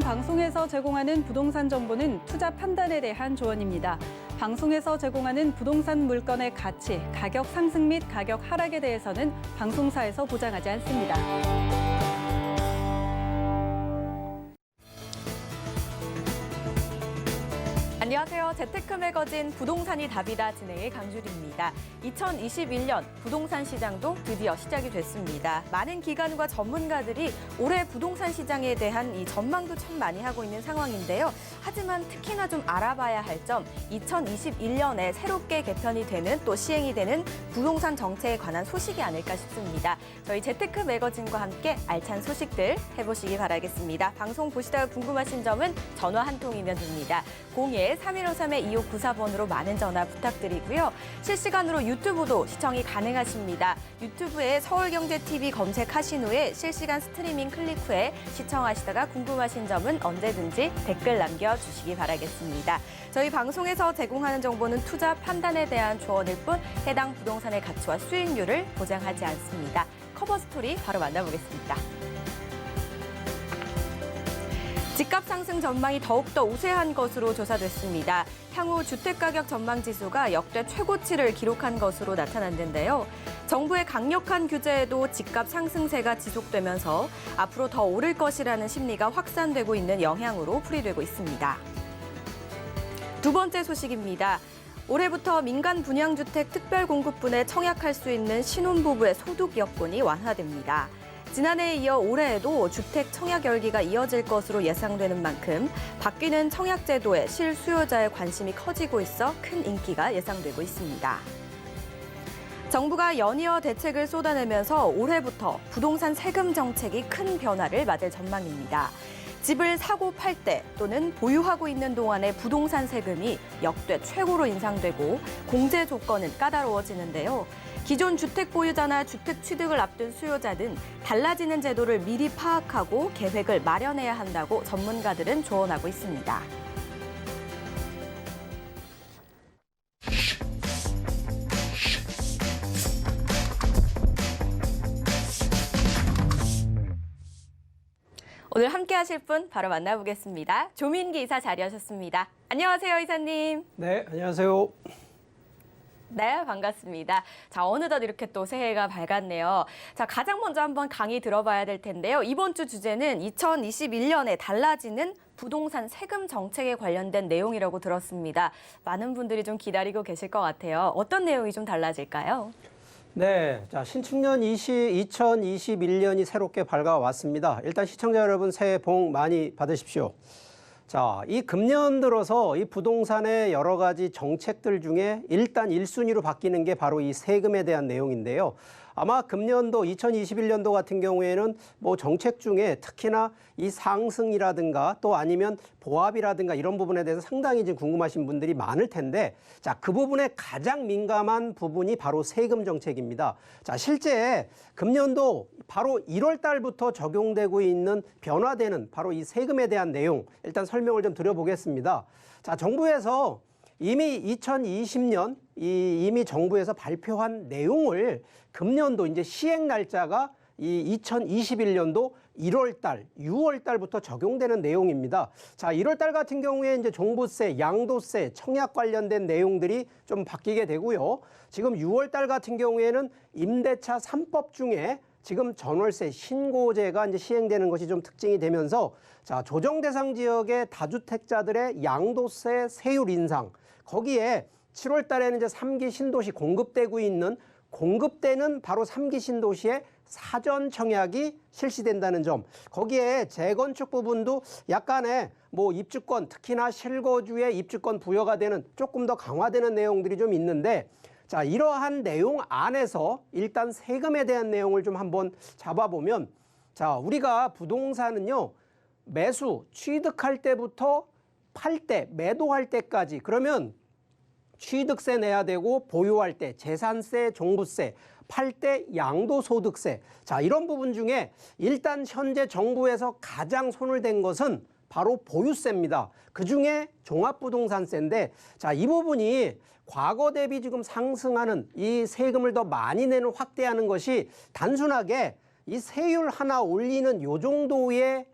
방송에서 제공하는 부동산 정보는 투자 판단에 대한 조언입니다. 방송에서 제공하는 부동산 물건의 가치, 가격 상승 및 가격 하락에 대해서는 방송사에서 보장하지 않습니다. 안녕하세요. 재테크 매거진 부동산이 답이다 진행의 강주리입니다. 2021년 부동산 시장도 드디어 시작이 됐습니다. 많은 기관과 전문가들이 올해 부동산 시장에 대한 이 전망도 참 많이 하고 있는 상황인데요. 하지만 특히나 좀 알아봐야 할 점, 2021년에 새롭게 개편이 되는 또 시행이 되는 부동산 정책에 관한 소식이 아닐까 싶습니다. 저희 재테크 매거진과 함께 알찬 소식들 해보시기 바라겠습니다. 방송 보시다가 궁금하신 점은 전화 한 통이면 됩니다. 01-3153-2594번으로 많은 전화 부탁드리고요. 실시간으로 유튜브도 시청이 가능하십니다. 유튜브에 서울경제TV 검색하신 후에 실시간 스트리밍 클릭 후에 시청하시다가 궁금하신 점은 언제든지 댓글 남겨주시기 바라겠습니다. 저희 방송에서 제공하는 정보는 투자 판단에 대한 조언일 뿐 해당 부동산의 가치와 수익률을 보장하지 않습니다. 커버 스토리 바로 만나보겠습니다. 집값 상승 전망이 더욱더 우세한 것으로 조사됐습니다. 향후 주택가격 전망지수가 역대 최고치를 기록한 것으로 나타났는데요. 정부의 강력한 규제에도 집값 상승세가 지속되면서 앞으로 더 오를 것이라는 심리가 확산되고 있는 영향으로 풀이되고 있습니다. 두 번째 소식입니다. 올해부터 민간 분양주택 특별공급분에 청약할 수 있는 신혼부부의 소득 여건이 완화됩니다. 지난해에 이어 올해에도 주택 청약 열기가 이어질 것으로 예상되는 만큼 바뀌는 청약 제도에 실수요자의 관심이 커지고 있어 큰 인기가 예상되고 있습니다. 정부가 연이어 대책을 쏟아내면서 올해부터 부동산 세금 정책이 큰 변화를 맞을 전망입니다. 집을 사고 팔 때 또는 보유하고 있는 동안의 부동산 세금이 역대 최고로 인상되고 공제 조건은 까다로워지는데요. 기존 주택 보유자나 주택 취득을 앞둔 수요자는 달라지는 제도를 미리 파악하고 계획을 마련해야 한다고 전문가들은 조언하고 있습니다. 오늘 함께 하실 분 바로 만나보겠습니다. 조민기 이사 자리하셨습니다. 안녕하세요, 이사님. 네, 안녕하세요. 네, 반갑습니다. 자, 어느덧 이렇게 또 새해가 밝았네요. 자, 가장 먼저 한번 강의 들어봐야 될 텐데요. 이번 주 주제는 2021년에 달라지는 부동산 세금 정책에 관련된 내용이라고 들었습니다. 많은 분들이 좀 기다리고 계실 것 같아요. 어떤 내용이 좀 달라질까요? 네, 자, 신축년 2021년이 새롭게 밝아왔습니다. 일단 시청자 여러분 새해 복 많이 받으십시오. 자, 이 금년 들어서 이 부동산의 여러 가지 정책들 중에 일단 1순위로 바뀌는 게 바로 이 세금에 대한 내용인데요. 아마 금년도 2021년도 같은 경우에는 뭐 정책 중에 특히나 이 상승이라든가 또 아니면 보합이라든가 이런 부분에 대해서 상당히 지금 궁금하신 분들이 많을 텐데, 자, 그 부분에 가장 민감한 부분이 바로 세금 정책입니다. 자, 실제 금년도 바로 1월 달부터 적용되고 있는 변화되는 바로 이 세금에 대한 내용 일단 설명을 좀 드려보겠습니다. 자, 정부에서 이미 2020년 이미 정부에서 발표한 내용을 금년도 이제 시행 날짜가 이 2021년도 1월 달, 6월 달부터 적용되는 내용입니다. 자, 1월 달 같은 경우에 이제 종부세, 양도세, 청약 관련된 내용들이 좀 바뀌게 되고요. 지금 6월 달 같은 경우에는 임대차 3법 중에 지금 전월세 신고제가 이제 시행되는 것이 좀 특징이 되면서, 자, 조정 대상 지역의 다주택자들의 양도세 세율 인상, 거기에 7월 달에는 이제 3기 신도시 공급되고 있는 공급되는 바로 3기 신도시의 사전 청약이 실시된다는 점, 거기에 재건축 부분도 약간의 뭐 입주권, 특히나 실거주의 입주권 부여가 되는 조금 더 강화되는 내용들이 좀 있는데, 자, 이러한 내용 안에서 일단 세금에 대한 내용을 좀 한번 잡아보면, 자, 우리가 부동산은요, 매수, 취득할 때부터 팔 때, 매도할 때까지, 그러면 취득세 내야 되고 보유할 때 재산세, 종부세, 팔 때 양도소득세. 자, 이런 부분 중에 일단 현재 정부에서 가장 손을 댄 것은 바로 보유세입니다. 그중에 종합부동산세인데, 자, 이 부분이 과거 대비 지금 상승하는 이 세금을 더 많이 내는 확대하는 것이 단순하게 이 세율 하나 올리는 요 정도의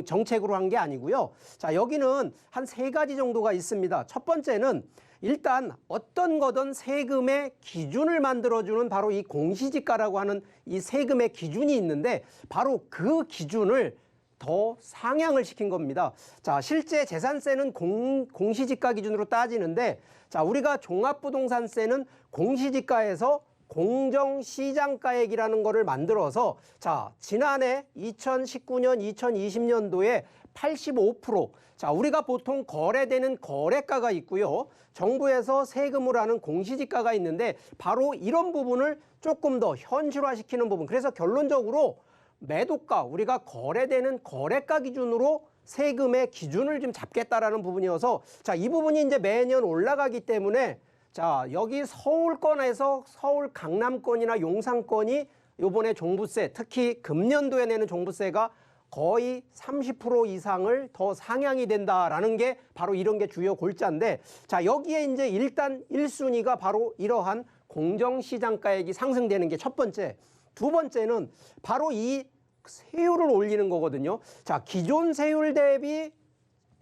정책으로 한 게 아니고요. 자, 여기는 한 3가지 정도가 있습니다. 첫 번째는 일단 어떤 거든 세금의 기준을 만들어주는 바로 이 공시지가라고 하는 이 세금의 기준이 있는데 바로 그 기준을 더 상향을 시킨 겁니다. 자, 실제 재산세는 공시지가 기준으로 따지는데 자, 우리가 종합부동산세는 공시지가에서 공정시장가액이라는 거를 만들어서 자, 지난해 2019년, 2020년도에 85%, 자, 우리가 보통 거래되는 거래가가 있고요. 정부에서 세금으로 하는 공시지가가 있는데 바로 이런 부분을 조금 더 현실화시키는 부분. 그래서 결론적으로 매도가, 우리가 거래되는 거래가 기준으로 세금의 기준을 좀 잡겠다라는 부분이어서 자, 이 부분이 이제 매년 올라가기 때문에 자, 여기 서울권에서 서울 강남권이나 용산권이 요번에 종부세, 특히 금년도에 내는 종부세가 거의 30% 이상을 더 상향이 된다라는 게 바로 이런 게 주요 골자인데 자, 여기에 이제 일단 1순위가 바로 이러한 공정시장가액이 상승되는 게 첫 번째. 두 번째는 바로 이 세율을 올리는 거거든요. 자, 기존 세율 대비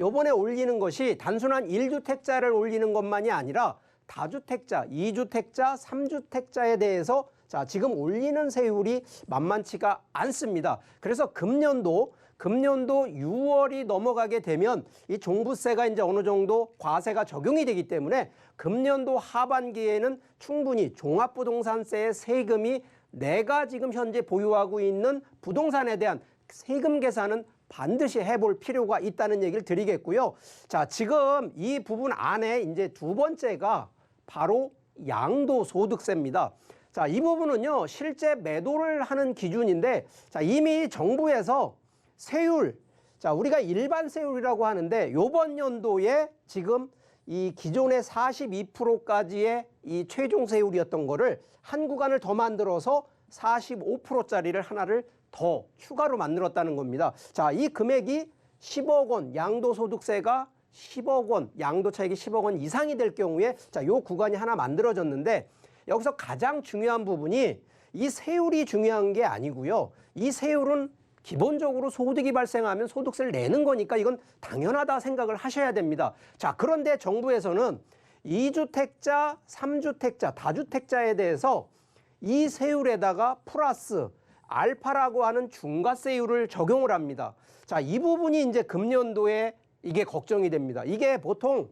요번에 올리는 것이 단순한 1주택자를 올리는 것만이 아니라 다주택자, 2주택자, 3주택자에 대해서 자, 지금 올리는 세율이 만만치가 않습니다. 그래서 금년도 6월이 넘어가게 되면 이 종부세가 이제 어느 정도 과세가 적용이 되기 때문에 금년도 하반기에는 충분히 종합부동산세의 세금이 내가 지금 현재 보유하고 있는 부동산에 대한 세금 계산은 반드시 해볼 필요가 있다는 얘기를 드리겠고요. 자, 지금 이 부분 안에 이제 두 번째가 바로 양도소득세입니다. 자, 이 부분은요, 실제 매도를 하는 기준인데, 자, 이미 정부에서 세율, 자, 우리가 일반 세율이라고 하는데, 요번 연도에 지금 이 기존의 42%까지의 이 최종 세율이었던 거를 한 구간을 더 만들어서 45%짜리를 하나를 더 추가로 만들었다는 겁니다. 자, 이 금액이 10억 원, 양도소득세가 10억 원, 양도 차익이 10억 원 이상이 될 경우에 자, 요 구간이 하나 만들어졌는데 여기서 가장 중요한 부분이 이 세율이 중요한 게 아니고요. 이 세율은 기본적으로 소득이 발생하면 소득세를 내는 거니까 이건 당연하다 생각을 하셔야 됩니다. 자, 그런데 정부에서는 2주택자, 3주택자, 다주택자에 대해서 이 세율에다가 플러스 알파라고 하는 중과세율을 적용을 합니다. 자, 이 부분이 이제 금년도에 이게 걱정이 됩니다. 이게 보통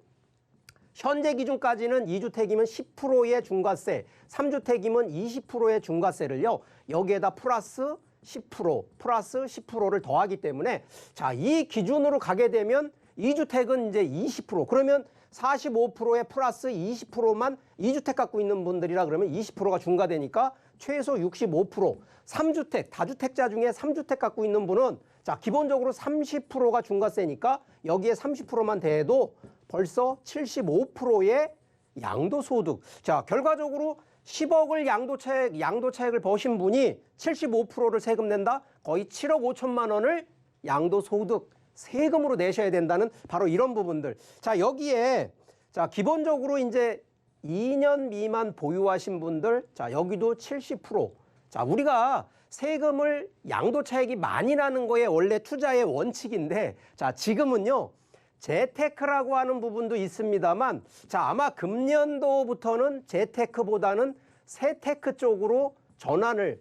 현재 기준까지는 2주택이면 10%의 중과세, 3주택이면 20%의 중과세를요. 여기에다 플러스 10%를 더하기 때문에 자, 이 기준으로 가게 되면 2주택은 이제 20%, 그러면 45%에 플러스 20%만 2주택 갖고 있는 분들이라 그러면 20%가 중과되니까 최소 65%, 3주택, 다주택자 중에 3주택 갖고 있는 분은 자, 기본적으로 30%가 중과세니까 여기에 30%만 더해도 벌써 75%의 양도소득. 자, 결과적으로 10억을 양도차익을 버신 분이 75%를 세금 낸다? 거의 7억 5천만 원을 양도소득 세금으로 내셔야 된다는 바로 이런 부분들. 자, 여기에 자, 기본적으로 이제 2년 미만 보유하신 분들, 자, 여기도 70%. 자, 우리가 세금을 양도차익이 많이 나는 거에 원래 투자의 원칙인데, 자, 지금은요, 재테크라고 하는 부분도 있습니다만, 자, 아마 금년도부터는 재테크보다는 세테크 쪽으로 전환을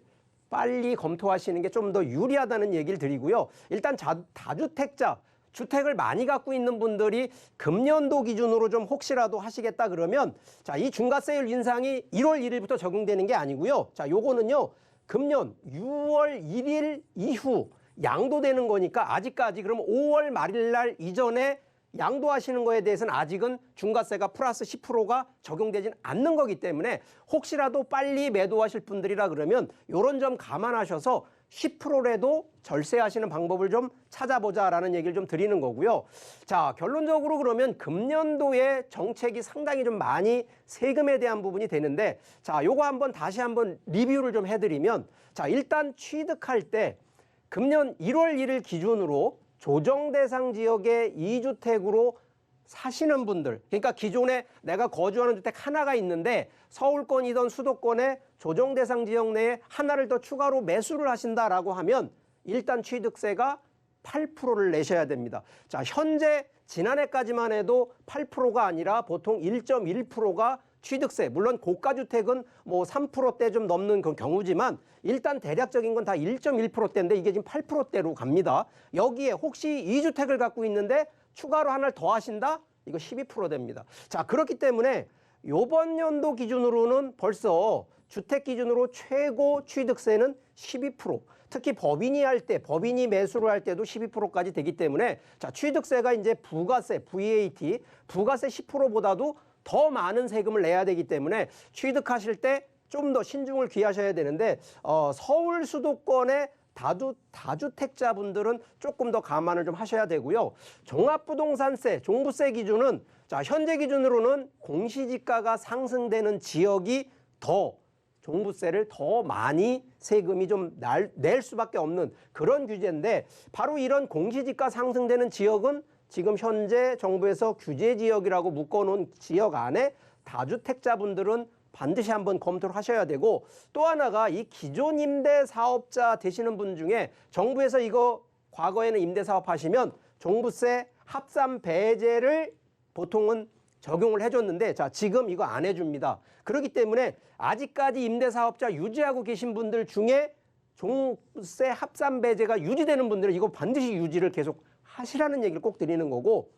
빨리 검토하시는 게 좀 더 유리하다는 얘기를 드리고요. 일단 다주택자, 주택을 많이 갖고 있는 분들이 금년도 기준으로 좀 혹시라도 하시겠다 그러면 자, 이 중과세율 인상이 1월 1일부터 적용되는 게 아니고요. 자, 요거는요. 금년 6월 1일 이후 양도되는 거니까 아직까지 그럼 5월 말일 날 이전에 양도하시는 거에 대해서는 아직은 중과세가 플러스 10%가 적용되진 않는 거기 때문에 혹시라도 빨리 매도하실 분들이라 그러면 이런 점 감안하셔서 10%라도 절세하시는 방법을 좀 찾아보자라는 얘기를 좀 드리는 거고요. 자, 결론적으로 그러면 금년도에 정책이 상당히 좀 많이 세금에 대한 부분이 되는데 자, 요거 한번 다시 한번 리뷰를 좀 해드리면 자, 일단 취득할 때 금년 1월 1일 기준으로 조정 대상 지역의 2주택으로 사시는 분들, 그러니까 기존에 내가 거주하는 주택 하나가 있는데 서울권이든 수도권에 조정 대상 지역 내에 하나를 더 추가로 매수를 하신다라고 하면 일단 취득세가 8%를 내셔야 됩니다. 자, 현재 지난해까지만 해도 8%가 아니라 보통 1.1%가 취득세, 물론 고가주택은 뭐 3%대 좀 넘는 그 경우지만 일단 대략적인 건 다 1.1%대인데 이게 지금 8%대로 갑니다. 여기에 혹시 2주택을 갖고 있는데 추가로 하나를 더 하신다? 이거 12% 됩니다. 자, 그렇기 때문에 이번 연도 기준으로는 벌써 주택 기준으로 최고 취득세는 12%. 특히 법인이 매수를 할 때도 12%까지 되기 때문에 자, 취득세가 이제 부가세, VAT, 부가세 10%보다도 더 많은 세금을 내야 되기 때문에 취득하실 때 좀 더 신중을 기하셔야 되는데 서울 수도권의 다주택자분들은 조금 더 감안을 좀 하셔야 되고요. 종합부동산세, 종부세 기준은 자, 현재 기준으로는 공시지가가 상승되는 지역이 더 종부세를 더 많이 세금이 좀 낼 수밖에 없는 그런 규제인데 바로 이런 공시지가 상승되는 지역은 지금 현재 정부에서 규제 지역이라고 묶어놓은 지역 안에 다주택자분들은 반드시 한번 검토를 하셔야 되고 또 하나가 이 기존 임대사업자 되시는 분 중에 정부에서 이거 과거에는 임대사업 하시면 종부세 합산 배제를 보통은 적용을 해줬는데 자, 지금 이거 안 해줍니다. 그렇기 때문에 아직까지 임대사업자 유지하고 계신 분들 중에 종부세 합산 배제가 유지되는 분들은 이거 반드시 유지를 계속 하시라는 얘기를 꼭 드리는 거고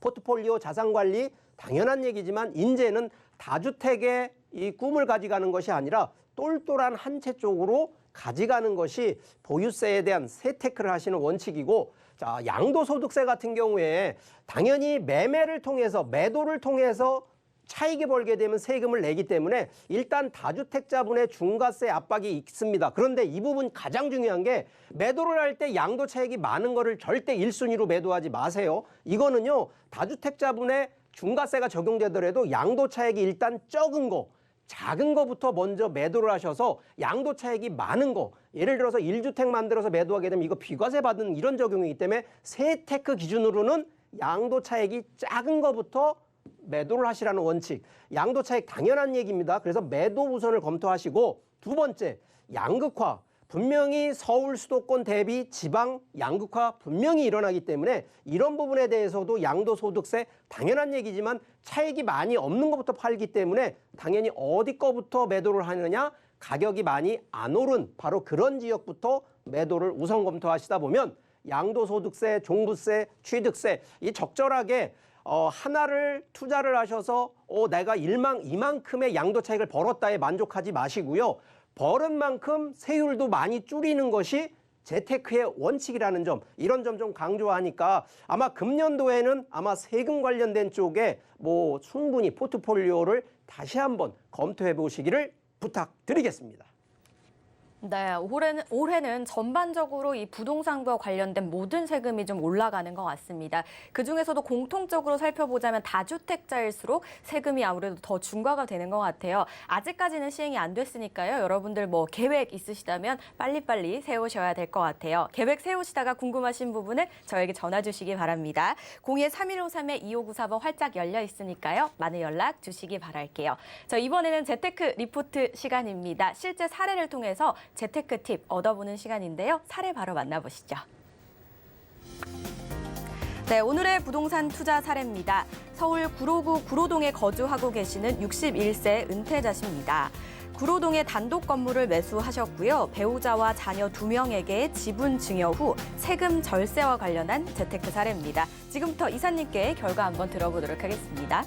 포트폴리오 자산관리 당연한 얘기지만 이제는 다주택의 이 꿈을 가져가는 것이 아니라 똘똘한 한 채 쪽으로 가져가는 것이 보유세에 대한 세테크를 하시는 원칙이고 자, 양도소득세 같은 경우에 당연히 매도를 통해서 차익이 벌게 되면 세금을 내기 때문에 일단 다주택자분의 중과세 압박이 있습니다. 그런데 이 부분 가장 중요한 게 매도를 할 때 양도 차익이 많은 거를 절대 1순위로 매도하지 마세요. 이거는요, 다주택자분의 중과세가 적용되더라도 양도 차익이 일단 적은 거, 작은 거부터 먼저 매도를 하셔서 양도 차익이 많은 거, 예를 들어서 1주택 만들어서 매도하게 되면 이거 비과세 받는 이런 적용이기 때문에 세테크 기준으로는 양도 차익이 작은 거부터 매도를 하시라는 원칙. 양도 차익 당연한 얘기입니다. 그래서 매도 우선을 검토하시고 두 번째, 양극화. 분명히 서울 수도권 대비 지방 양극화 분명히 일어나기 때문에 이런 부분에 대해서도 양도소득세 당연한 얘기지만 차익이 많이 없는 것부터 팔기 때문에 당연히 어디 거부터 매도를 하느냐, 가격이 많이 안 오른 바로 그런 지역부터 매도를 우선 검토하시다 보면 양도소득세, 종부세, 취득세 이 적절하게 하나를 투자를 하셔서 내가 이만큼의 양도 차익을 벌었다에 만족하지 마시고요. 벌은 만큼 세율도 많이 줄이는 것이 재테크의 원칙이라는 점, 이런 점 좀 강조하니까 아마 금년도에는 아마 세금 관련된 쪽에 뭐 충분히 포트폴리오를 다시 한번 검토해 보시기를 부탁드리겠습니다. 네, 올해는 전반적으로 이 부동산과 관련된 모든 세금이 좀 올라가는 것 같습니다. 그중에서도 공통적으로 살펴보자면 다주택자일수록 세금이 아무래도 더 중과가 되는 것 같아요. 아직까지는 시행이 안 됐으니까요. 여러분들 뭐 계획 있으시다면 빨리빨리 세우셔야 될 것 같아요. 계획 세우시다가 궁금하신 부분을 저에게 전화 주시기 바랍니다. 02-3153-2594번 활짝 열려 있으니까요. 많은 연락 주시기 바랄게요. 자, 이번에는 재테크 리포트 시간입니다. 실제 사례를 통해서 재테크 팁 얻어보는 시간인데요. 사례 바로 만나보시죠. 네, 오늘의 부동산 투자 사례입니다. 서울 구로구 구로동에 거주하고 계시는 61세 은퇴자십니다. 구로동에 단독 건물을 매수하셨고요. 배우자와 자녀 2명에게 지분 증여 후 세금 절세와 관련한 재테크 사례입니다. 지금부터 이사님께 결과 한번 들어보도록 하겠습니다.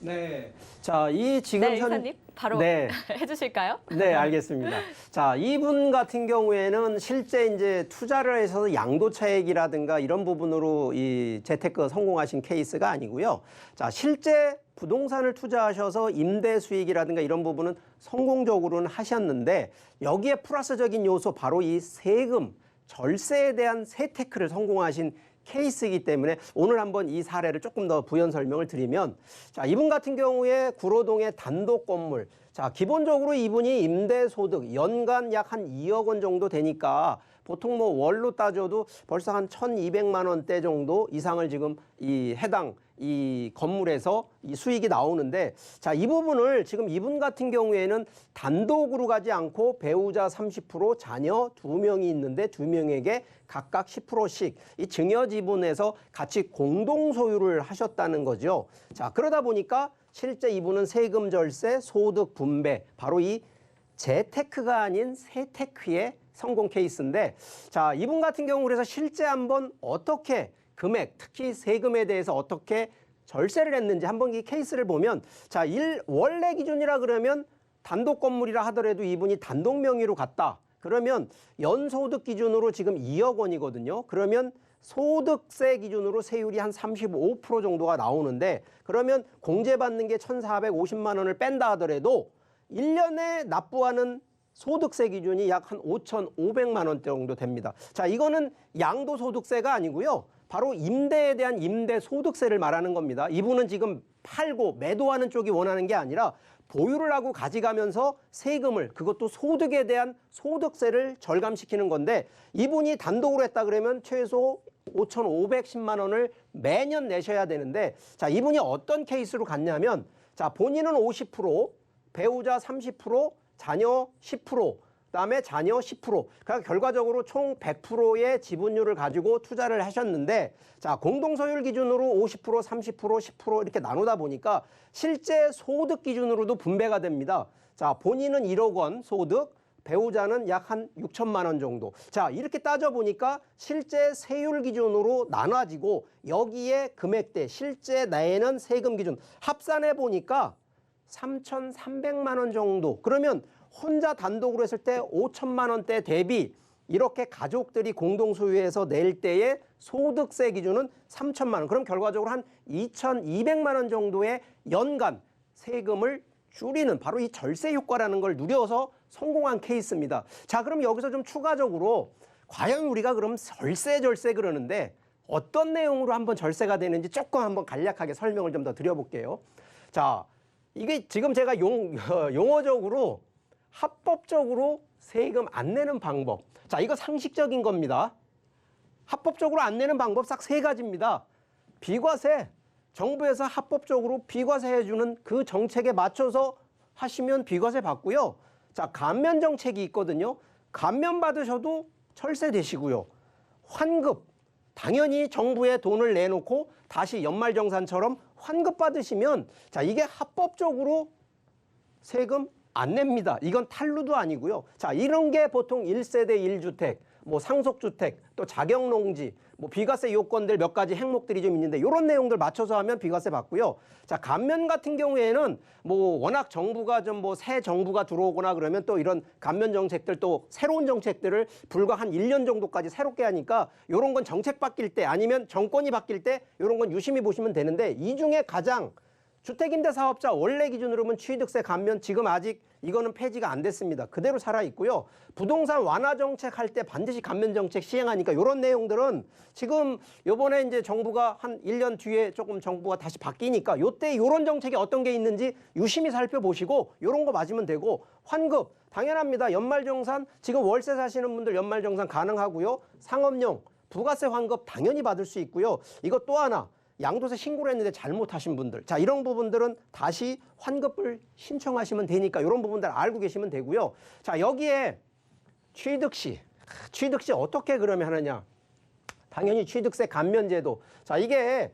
네. 자, 지금 네, 이사님 바로 해주실까요? 네, 알겠습니다. 자, 이분 같은 경우에는 실제 이제 투자를 해서 양도 차익이라든가 이런 부분으로 이 재테크 성공하신 케이스가 아니고요. 자, 실제 부동산을 투자하셔서 임대 수익이라든가 이런 부분은 성공적으로는 하셨는데 여기에 플러스적인 요소 바로 이 세금, 절세에 대한 세테크를 성공하신 케이스이기 때문에 오늘 한번 이 사례를 조금 더 부연 설명을 드리면 자, 이분 같은 경우에 구로동의 단독 건물 자, 기본적으로 이분이 임대소득 연간 약 한 2억 원 정도 되니까 보통 뭐 월로 따져도 벌써 한 1,200만 원대 정도 이상을 지금 이 해당 이 건물에서 이 수익이 나오는데 자, 이 부분을 지금 이분 같은 경우에는 단독으로 가지 않고 배우자 30%, 자녀 2명이 있는데 2명에게 각각 10%씩 이 증여 지분에서 같이 공동 소유를 하셨다는 거죠. 자, 그러다 보니까 실제 이분은 세금 절세, 소득 분배, 바로 이 재테크가 아닌 세테크의 성공 케이스인데 자, 이분 같은 경우 그래서 실제 한번 어떻게 금액, 특히 세금에 대해서 어떻게 절세를 했는지 한번 이 케이스를 보면 자, 원래 기준이라 그러면 단독 건물이라 하더라도 이분이 단독 명의로 갔다. 그러면 연소득 기준으로 지금 2억 원이거든요. 그러면 소득세 기준으로 세율이 한 35% 정도가 나오는데 그러면 공제받는 게 1,450만 원을 뺀다 하더라도 1년에 납부하는 소득세 기준이 약 한 5,500만 원 정도 됩니다. 자, 이거는 양도소득세가 아니고요. 바로 임대에 대한 임대소득세를 말하는 겁니다. 이분은 지금 팔고 매도하는 쪽이 원하는 게 아니라 보유를 하고 가져가면서 세금을 그것도 소득에 대한 소득세를 절감시키는 건데 이분이 단독으로 했다 그러면 최소 5,510만 원을 매년 내셔야 되는데 자, 이분이 어떤 케이스로 갔냐면 자, 본인은 50%, 배우자 30%, 자녀 10%, 그다음에 자녀 10%. 그러니까 결과적으로 총 100%의 지분율을 가지고 투자를 하셨는데 자, 공동소유를 기준으로 50%, 30%, 10% 이렇게 나누다 보니까 실제 소득 기준으로도 분배가 됩니다. 자, 본인은 1억 원 소득, 배우자는 약 한 6천만 원 정도. 자, 이렇게 따져보니까 실제 세율 기준으로 나눠지고 여기에 금액대, 실제 내는 세금 기준 합산해 보니까 3,300만 원 정도. 그러면 혼자 단독으로 했을 때 5천만 원대 대비 이렇게 가족들이 공동 소유해서 낼 때의 소득세 기준은 3천만 원. 그럼 결과적으로 한 2,200만 원 정도의 연간 세금을 줄이는 바로 이 절세 효과라는 걸 누려서 성공한 케이스입니다. 자, 그럼 여기서 좀 추가적으로 과연 우리가 그럼 절세 그러는데 어떤 내용으로 한번 절세가 되는지 조금 한번 간략하게 설명을 좀 더 드려볼게요. 자, 이게 지금 제가 용어적으로 합법적으로 세금 안 내는 방법. 자, 이거 상식적인 겁니다. 합법적으로 안 내는 방법 싹 세 가지입니다. 비과세. 정부에서 합법적으로 비과세 해주는 그 정책에 맞춰서 하시면 비과세 받고요. 자, 감면 정책이 있거든요. 감면 받으셔도 철세되시고요. 환급. 당연히 정부에 돈을 내놓고 다시 연말정산처럼 환급 받으시면 자, 이게 합법적으로 세금 안 냅니다. 이건 탈루도 아니고요. 자, 이런 게 보통 1세대 1주택, 뭐 상속주택, 또 자격농지, 뭐 비과세 요건들 몇 가지 행목들이 좀 있는데 이런 내용들 맞춰서 하면 비과세 받고요. 자, 감면 같은 경우에는 뭐 워낙 정부가 좀 뭐 새 정부가 들어오거나 그러면 또 이런 감면 정책들 또 새로운 정책들을 불과 한 1년 정도까지 새롭게 하니까 이런 건 정책 바뀔 때 아니면 정권이 바뀔 때 이런 건 유심히 보시면 되는데 이 중에 가장 주택임대사업자 원래 기준으로 보면 취득세 감면 지금 아직 이거는 폐지가 안 됐습니다. 그대로 살아있고요. 부동산 완화 정책 할 때 반드시 감면 정책 시행하니까 이런 내용들은 지금 요번에 이제 정부가 한 1년 뒤에 조금 정부가 다시 바뀌니까 요때 요런 정책이 어떤 게 있는지 유심히 살펴보시고 요런 거 맞으면 되고 환급 당연합니다. 연말정산 지금 월세 사시는 분들 연말정산 가능하고요. 상업용 부가세 환급 당연히 받을 수 있고요. 이거 또 하나 양도세 신고를 했는데 잘못하신 분들 자, 이런 부분들은 다시 환급을 신청하시면 되니까 이런 부분들 알고 계시면 되고요. 자, 여기에 취득시 어떻게 그러면 하느냐. 당연히 취득세 감면제도. 자, 이게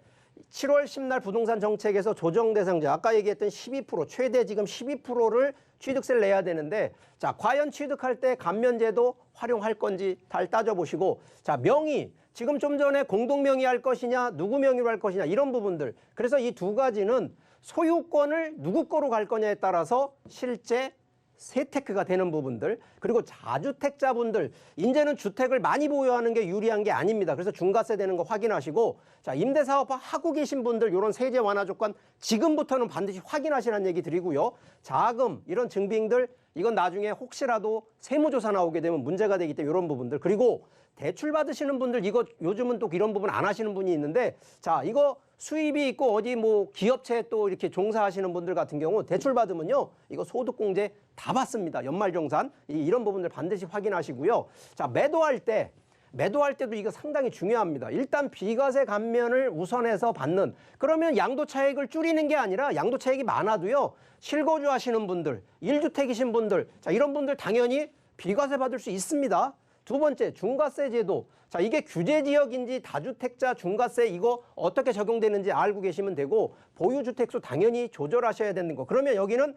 7월 10날 부동산 정책에서 조정 대상자 아까 얘기했던 12% 최대 지금 12%를 취득세를 내야 되는데 자, 과연 취득할 때 감면제도 활용할 건지 잘 따져보시고 자, 명의 지금 좀 전에 공동명의 할 것이냐 누구 명의로 할 것이냐 이런 부분들 그래서 이 두 가지는 소유권을 누구 거로 갈 거냐에 따라서 실제 세테크가 되는 부분들 그리고 다주택자분들 이제는 주택을 많이 보유하는 게 유리한 게 아닙니다. 그래서 중과세 되는 거 확인하시고 자, 임대사업 하고 계신 분들 이런 세제 완화 조건 지금부터는 반드시 확인하시라는 얘기 드리고요. 자금 이런 증빙들 이건 나중에 혹시라도 세무조사 나오게 되면 문제가 되기 때문에 이런 부분들 그리고 대출 받으시는 분들 이거 요즘은 또 이런 부분 안 하시는 분이 있는데 자, 이거 수입이 있고 어디 뭐 기업체에 또 이렇게 종사하시는 분들 같은 경우 대출 받으면요 이거 소득공제 다 받습니다. 연말정산 이런 부분들 반드시 확인하시고요. 자, 매도할 때 매도할 때도 이거 상당히 중요합니다. 일단 비과세 감면을 우선해서 받는, 그러면 양도 차익을 줄이는 게 아니라 양도 차익이 많아도요, 실거주 하시는 분들, 1주택이신 분들, 자, 이런 분들 당연히 비과세 받을 수 있습니다. 두 번째, 중과세 제도. 자, 이게 규제 지역인지 다주택자 중과세 이거 어떻게 적용되는지 알고 계시면 되고, 보유주택수 당연히 조절하셔야 되는 거. 그러면 여기는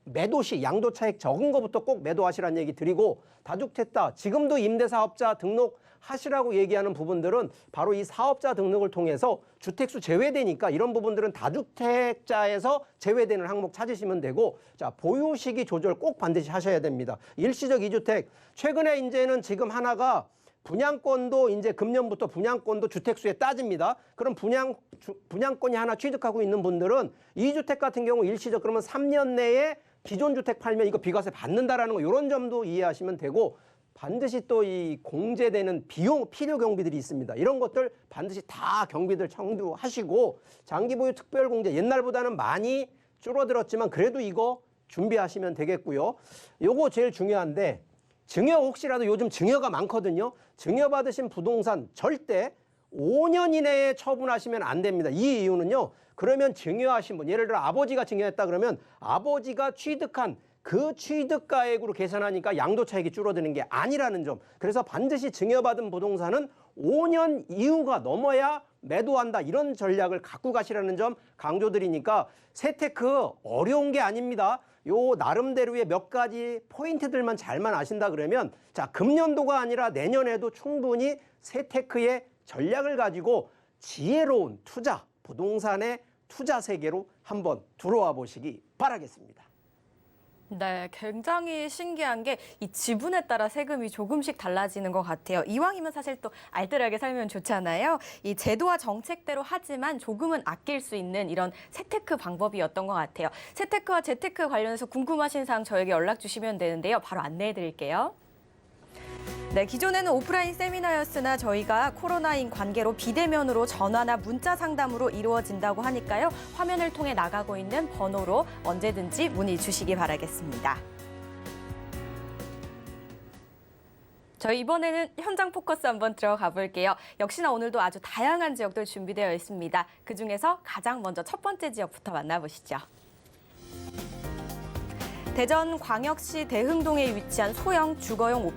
매도 시 양도 차익 적은 거부터 꼭 매도하시라는 얘기 드리고, 다주택자 지금도 임대사업자 등록하시라고 얘기하는 부분들은 바로 이 사업자 등록을 통해서 주택수 제외되니까 이런 부분들은 다주택자에서 제외되는 항목 찾으시면 되고, 자, 보유 시기 조절 꼭 반드시 하셔야 됩니다. 일시적 2주택. 최근에 이제는 지금 하나가 분양권도 이제 금년부터 분양권도 주택수에 따집니다. 그럼 분양권이 하나 취득하고 있는 분들은 2주택 같은 경우 일시적 그러면 3년 내에 기존 주택 팔면 이거 비과세 받는다라는 거, 이런 점도 이해하시면 되고, 반드시 또 이 공제되는 비용, 필요 경비들이 있습니다. 이런 것들 반드시 다 경비들 청구하시고, 장기 보유 특별 공제 옛날보다는 많이 줄어들었지만 그래도 이거 준비하시면 되겠고요. 요거 제일 중요한데, 증여 혹시라도 요즘 증여가 많거든요. 증여 받으신 부동산 절대 5년 이내에 처분하시면 안 됩니다. 이 이유는요, 그러면 증여하신 분, 예를 들어 아버지가 증여했다 그러면 아버지가 취득한 그 취득가액으로 계산하니까 양도차익이 줄어드는 게 아니라는 점. 그래서 반드시 증여받은 부동산은 5년 이후가 넘어야 매도한다, 이런 전략을 갖고 가시라는 점 강조드리니까, 세테크 어려운 게 아닙니다. 요 나름대로의 몇 가지 포인트들만 잘만 아신다 그러면, 자, 금년도가 아니라 내년에도 충분히 세테크의 전략을 가지고 지혜로운 투자, 부동산의 투자 세계로 한번 들어와 보시기 바라겠습니다. 네, 굉장히 신기한 게 이 지분에 따라 세금이 조금씩 달라지는 것 같아요. 이왕이면 사실 또 알뜰하게 살면 좋잖아요. 이 제도와 정책대로 하지만 조금은 아낄 수 있는 이런 세테크 방법이었던 것 같아요. 세테크와 재테크 관련해서 궁금하신 사항 저에게 연락 주시면 되는데요. 바로 안내해 드릴게요. 네, 기존에는 오프라인 세미나였으나 저희가 코로나인 관계로 비대면으로 전화나 문자 상담으로 이루어진다고 하니까요. 화면을 통해 나가고 있는 번호로 언제든지 문의 주시기 바라겠습니다. 저희 이번에는 현장 포커스 한번 들어가 볼게요. 역시나 오늘도 아주 다양한 지역들 준비되어 있습니다. 그중에서 가장 먼저 첫 번째 지역부터 만나보시죠. 대전광역시 대흥동에 위치한 소형 주거용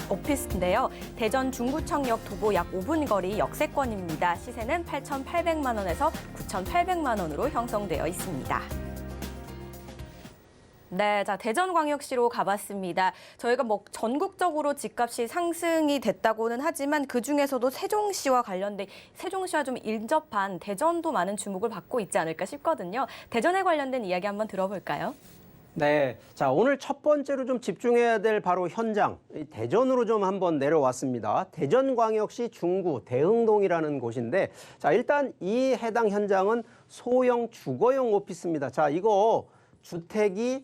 오피스인데요. 대전 중구청역 도보 약 5분 거리 역세권입니다. 시세는 8,800만 원에서 9,800만 원으로 형성되어 있습니다. 네, 자, 대전광역시로 가봤습니다. 저희가 뭐 전국적으로 집값이 상승이 됐다고는 하지만 그중에서도 세종시와 관련된, 세종시와 좀 인접한 대전도 많은 주목을 받고 있지 않을까 싶거든요. 대전에 관련된 이야기 한번 들어볼까요? 네, 자, 오늘 첫 번째로 좀 집중해야 될 바로 현장, 대전으로 좀 한번 내려왔습니다. 대전광역시 중구 대흥동이라는 곳인데, 자, 일단 이 해당 현장은 소형 주거용 오피스입니다. 자, 이거 주택이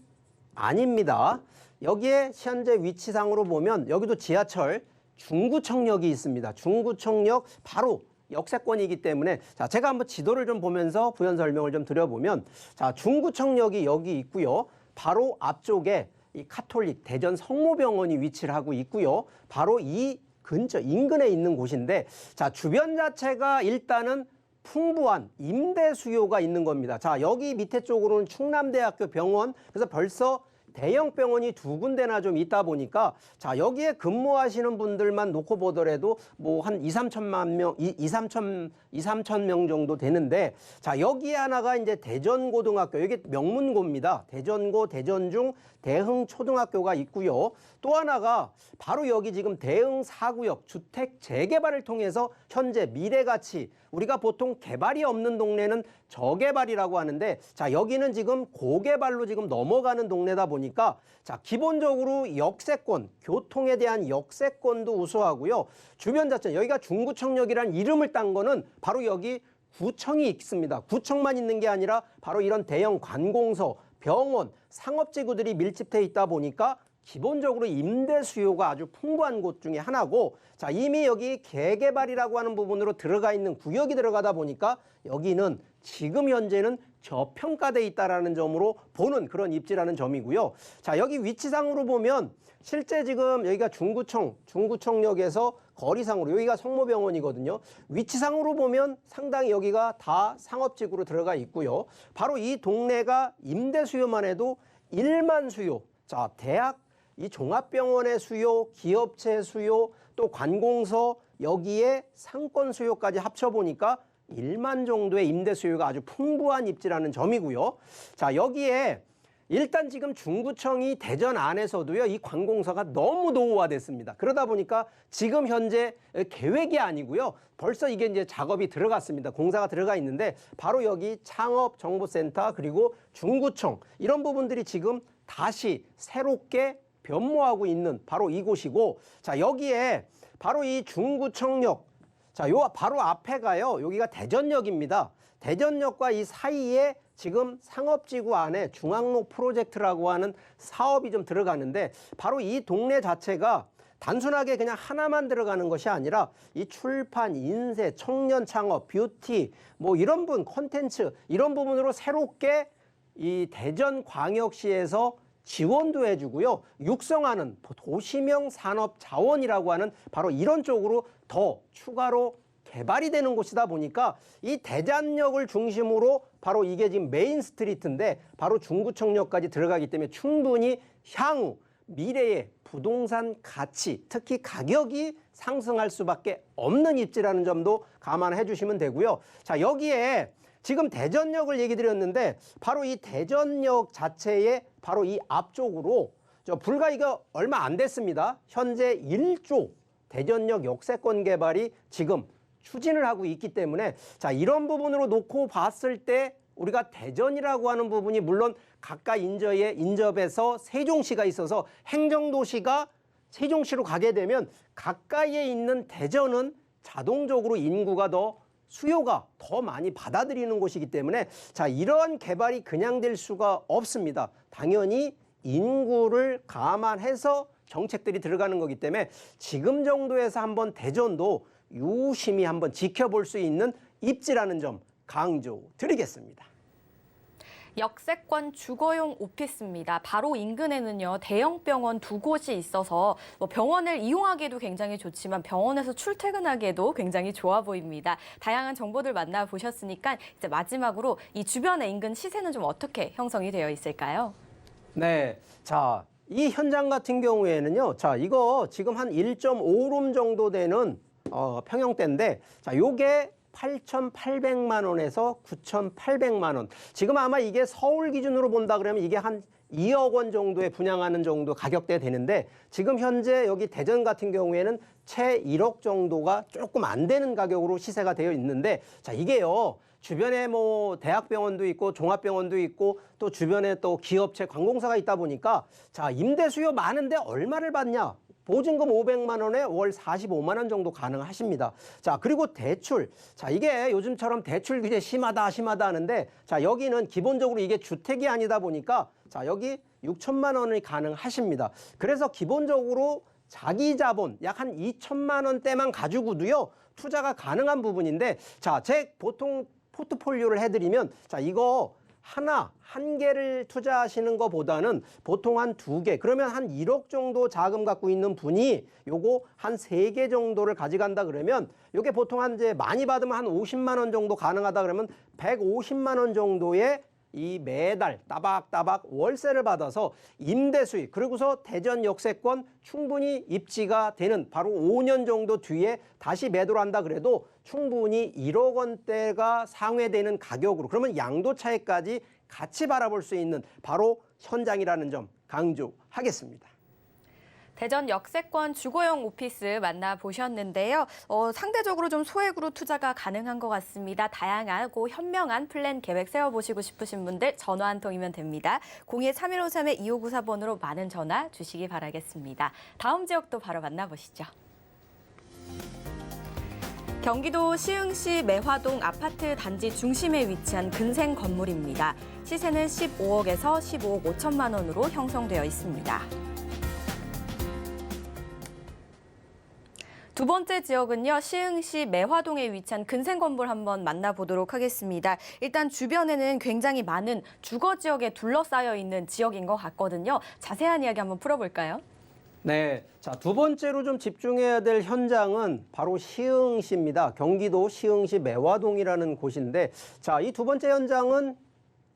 아닙니다. 여기에 현재 위치상으로 보면 여기도 지하철 중구청역이 있습니다. 중구청역 바로 역세권이기 때문에, 자, 제가 한번 지도를 좀 보면서 부연 설명을 좀 드려보면, 자, 중구청역이 여기 있고요. 바로 앞쪽에 이 카톨릭 대전 성모병원이 위치를 하고 있고요. 바로 이 근처 인근에 있는 곳인데, 자, 주변 자체가 일단은 풍부한 임대 수요가 있는 겁니다. 자, 여기 밑에 쪽으로는 충남대학교 병원, 그래서 벌써 대형 병원이 2군데나 좀 있다 보니까, 자, 여기에 근무하시는 분들만 놓고 보더라도 뭐 한 2,3천 명 정도 되는데, 자, 여기에 하나가 이제 대전고등학교, 여기 명문고입니다. 대전고, 대전중, 대흥초등학교가 있고요. 또 하나가 바로 여기 지금 대흥 4구역 주택 재개발을 통해서 현재 미래가치, 우리가 보통 개발이 없는 동네는 저개발이라고 하는데, 자, 여기는 지금 고개발로 지금 넘어가는 동네다 보니까, 자, 기본적으로 역세권, 교통에 대한 역세권도 우수하고요. 주변 자체, 여기가 중구청역이란 이름을 딴 거는 바로 여기 구청이 있습니다. 구청만 있는 게 아니라 바로 이런 대형 관공서, 병원, 상업지구들이 밀집돼 있다 보니까 기본적으로 임대 수요가 아주 풍부한 곳 중에 하나고, 자, 이미 여기 개개발이라고 하는 부분으로 들어가 있는 구역이 들어가다 보니까 여기는 지금 현재는 저평가돼 있다라는 점으로 보는 그런 입지라는 점이고요. 자, 여기 위치상으로 보면 실제 지금 여기가 중구청역에서 거리상으로 여기가 성모병원이거든요. 위치상으로 보면 상당히 여기가 다 상업지구로 들어가 있고요. 바로 이 동네가 임대 수요만 해도 1만 수요. 자, 대학, 이 종합병원의 수요, 기업체 수요, 또 관공서 여기에 상권 수요까지 합쳐보니까 1만 정도의 임대 수요가 아주 풍부한 입지라는 점이고요. 자, 여기에 일단 지금 중구청이 대전 안에서도요, 이 관공서가 너무 노후화됐습니다. 그러다 보니까 지금 현재 계획이 아니고요. 벌써 이게 이제 작업이 들어갔습니다. 공사가 들어가 있는데 바로 여기 창업정보센터 그리고 중구청 이런 부분들이 지금 다시 새롭게 변모하고 있는 바로 이곳이고, 자, 여기에 바로 이 중구청역, 자, 요 바로 앞에가요, 여기가 대전역입니다. 대전역과 이 사이에 지금 상업지구 안에 중앙로 프로젝트라고 하는 사업이 좀 들어가는데 바로 이 동네 자체가 단순하게 그냥 하나만 들어가는 것이 아니라 이 출판, 인쇄, 청년 창업, 뷰티 뭐 이런 콘텐츠 이런 부분으로 새롭게 이 대전광역시에서 지원도 해주고요. 육성하는 도시명 산업 자원이라고 하는 바로 이런 쪽으로 더 추가로 개발이 되는 곳이다 보니까 이 대전역을 중심으로 바로 이게 지금 메인 스트리트인데 바로 중구청역까지 들어가기 때문에 충분히 향후 미래의 부동산 가치, 특히 가격이 상승할 수밖에 없는 입지라는 점도 감안해 주시면 되고요. 자, 여기에 지금 대전역을 얘기 드렸는데 바로 이 대전역 자체의 바로 이 앞쪽으로 불과 이거 얼마 안 됐습니다. 현재 1조 대전역 역세권 개발이 지금 추진을 하고 있기 때문에 자, 이런 부분으로 놓고 봤을 때 우리가 대전이라고 하는 부분이 물론 가까이 인접해서 세종시가 있어서 행정도시가 세종시로 가게 되면 가까이에 있는 대전은 자동적으로 인구가 수요가 더 많이 받아들이는 곳이기 때문에 자, 이러한 개발이 그냥 될 수가 없습니다. 당연히 인구를 감안해서 정책들이 들어가는 거기 때문에 지금 정도에서 한번 대전도 유심히 한번 지켜볼 수 있는 입지라는 점 강조드리겠습니다. 역세권 주거용 오피스입니다. 바로 인근에는요, 대형 병원 두 곳이 있어서 병원을 이용하기에도 굉장히 좋지만 병원에서 출퇴근하기에도 굉장히 좋아 보입니다. 다양한 정보들 만나보셨으니까 이제 마지막으로 이 주변의 인근 시세는 좀 어떻게 형성이 되어 있을까요? 네, 자, 이 현장 같은 경우에는요, 자, 이거 지금 한 1.5룸 정도 되는 평형대인데, 자, 요게 8,800만 원에서 9,800만 원. 지금 아마 이게 서울 기준으로 본다 그러면 이게 한 2억 원 정도에 분양하는 정도 가격대 되는데 지금 현재 여기 대전 같은 경우에는 채 1억 정도가 조금 안 되는 가격으로 시세가 되어 있는데 자, 이게요. 주변에 뭐 대학병원도 있고 종합병원도 있고 또 주변에 또 기업체 관공서가 있다 보니까 자, 임대 수요 많은데 얼마를 받냐? 보증금 500만 원에 월 45만 원 정도 가능하십니다. 자, 그리고 대출. 자, 이게 요즘처럼 대출 규제 심하다 하는데 자, 여기는 기본적으로 이게 주택이 아니다 보니까 자, 여기 6천만 원이 가능하십니다. 그래서 기본적으로 자기 자본 약 한 2천만 원대만 가지고도요, 투자가 가능한 부분인데 자, 제 보통 포트폴리오를 해드리면 자, 이거 한 개를 투자하시는 것보다는 보통 한 2개, 그러면 한 1억 정도 자금 갖고 있는 분이 요거 한 3개 정도를 가져간다 그러면 요게 보통 한 이제 많이 받으면 한 50만 원 정도 가능하다 그러면 150만 원 정도의 이 매달 따박따박 월세를 받아서 임대 수익, 그리고서 대전 역세권 충분히 입지가 되는 바로 5년 정도 뒤에 다시 매도를 한다 그래도 충분히 1억 원대가 상회되는 가격으로, 그러면 양도 차익까지 같이 바라볼 수 있는 바로 현장이라는 점 강조하겠습니다. 대전 역세권 주거용 오피스 만나보셨는데요. 상대적으로 좀 소액으로 투자가 가능한 것 같습니다. 다양하고 현명한 플랜 계획 세워보시고 싶으신 분들 전화 한 통이면 됩니다. 02-3153-2594번으로 많은 전화 주시기 바라겠습니다. 다음 지역도 바로 만나보시죠. 경기도 시흥시 매화동 아파트 단지 중심에 위치한 근생 건물입니다. 시세는 15억에서 15억 5천만 원으로 형성되어 있습니다. 두 번째 지역은요, 시흥시 매화동에 위치한 근생 건물 한번 만나보도록 하겠습니다. 일단 주변에는 굉장히 많은 주거 지역에 둘러싸여 있는 지역인 것 같거든요. 자세한 이야기 한번 풀어볼까요? 네. 자, 두 번째로 좀 집중해야 될 현장은 바로 시흥시입니다. 경기도 시흥시 매화동이라는 곳인데, 자, 이 두 번째 현장은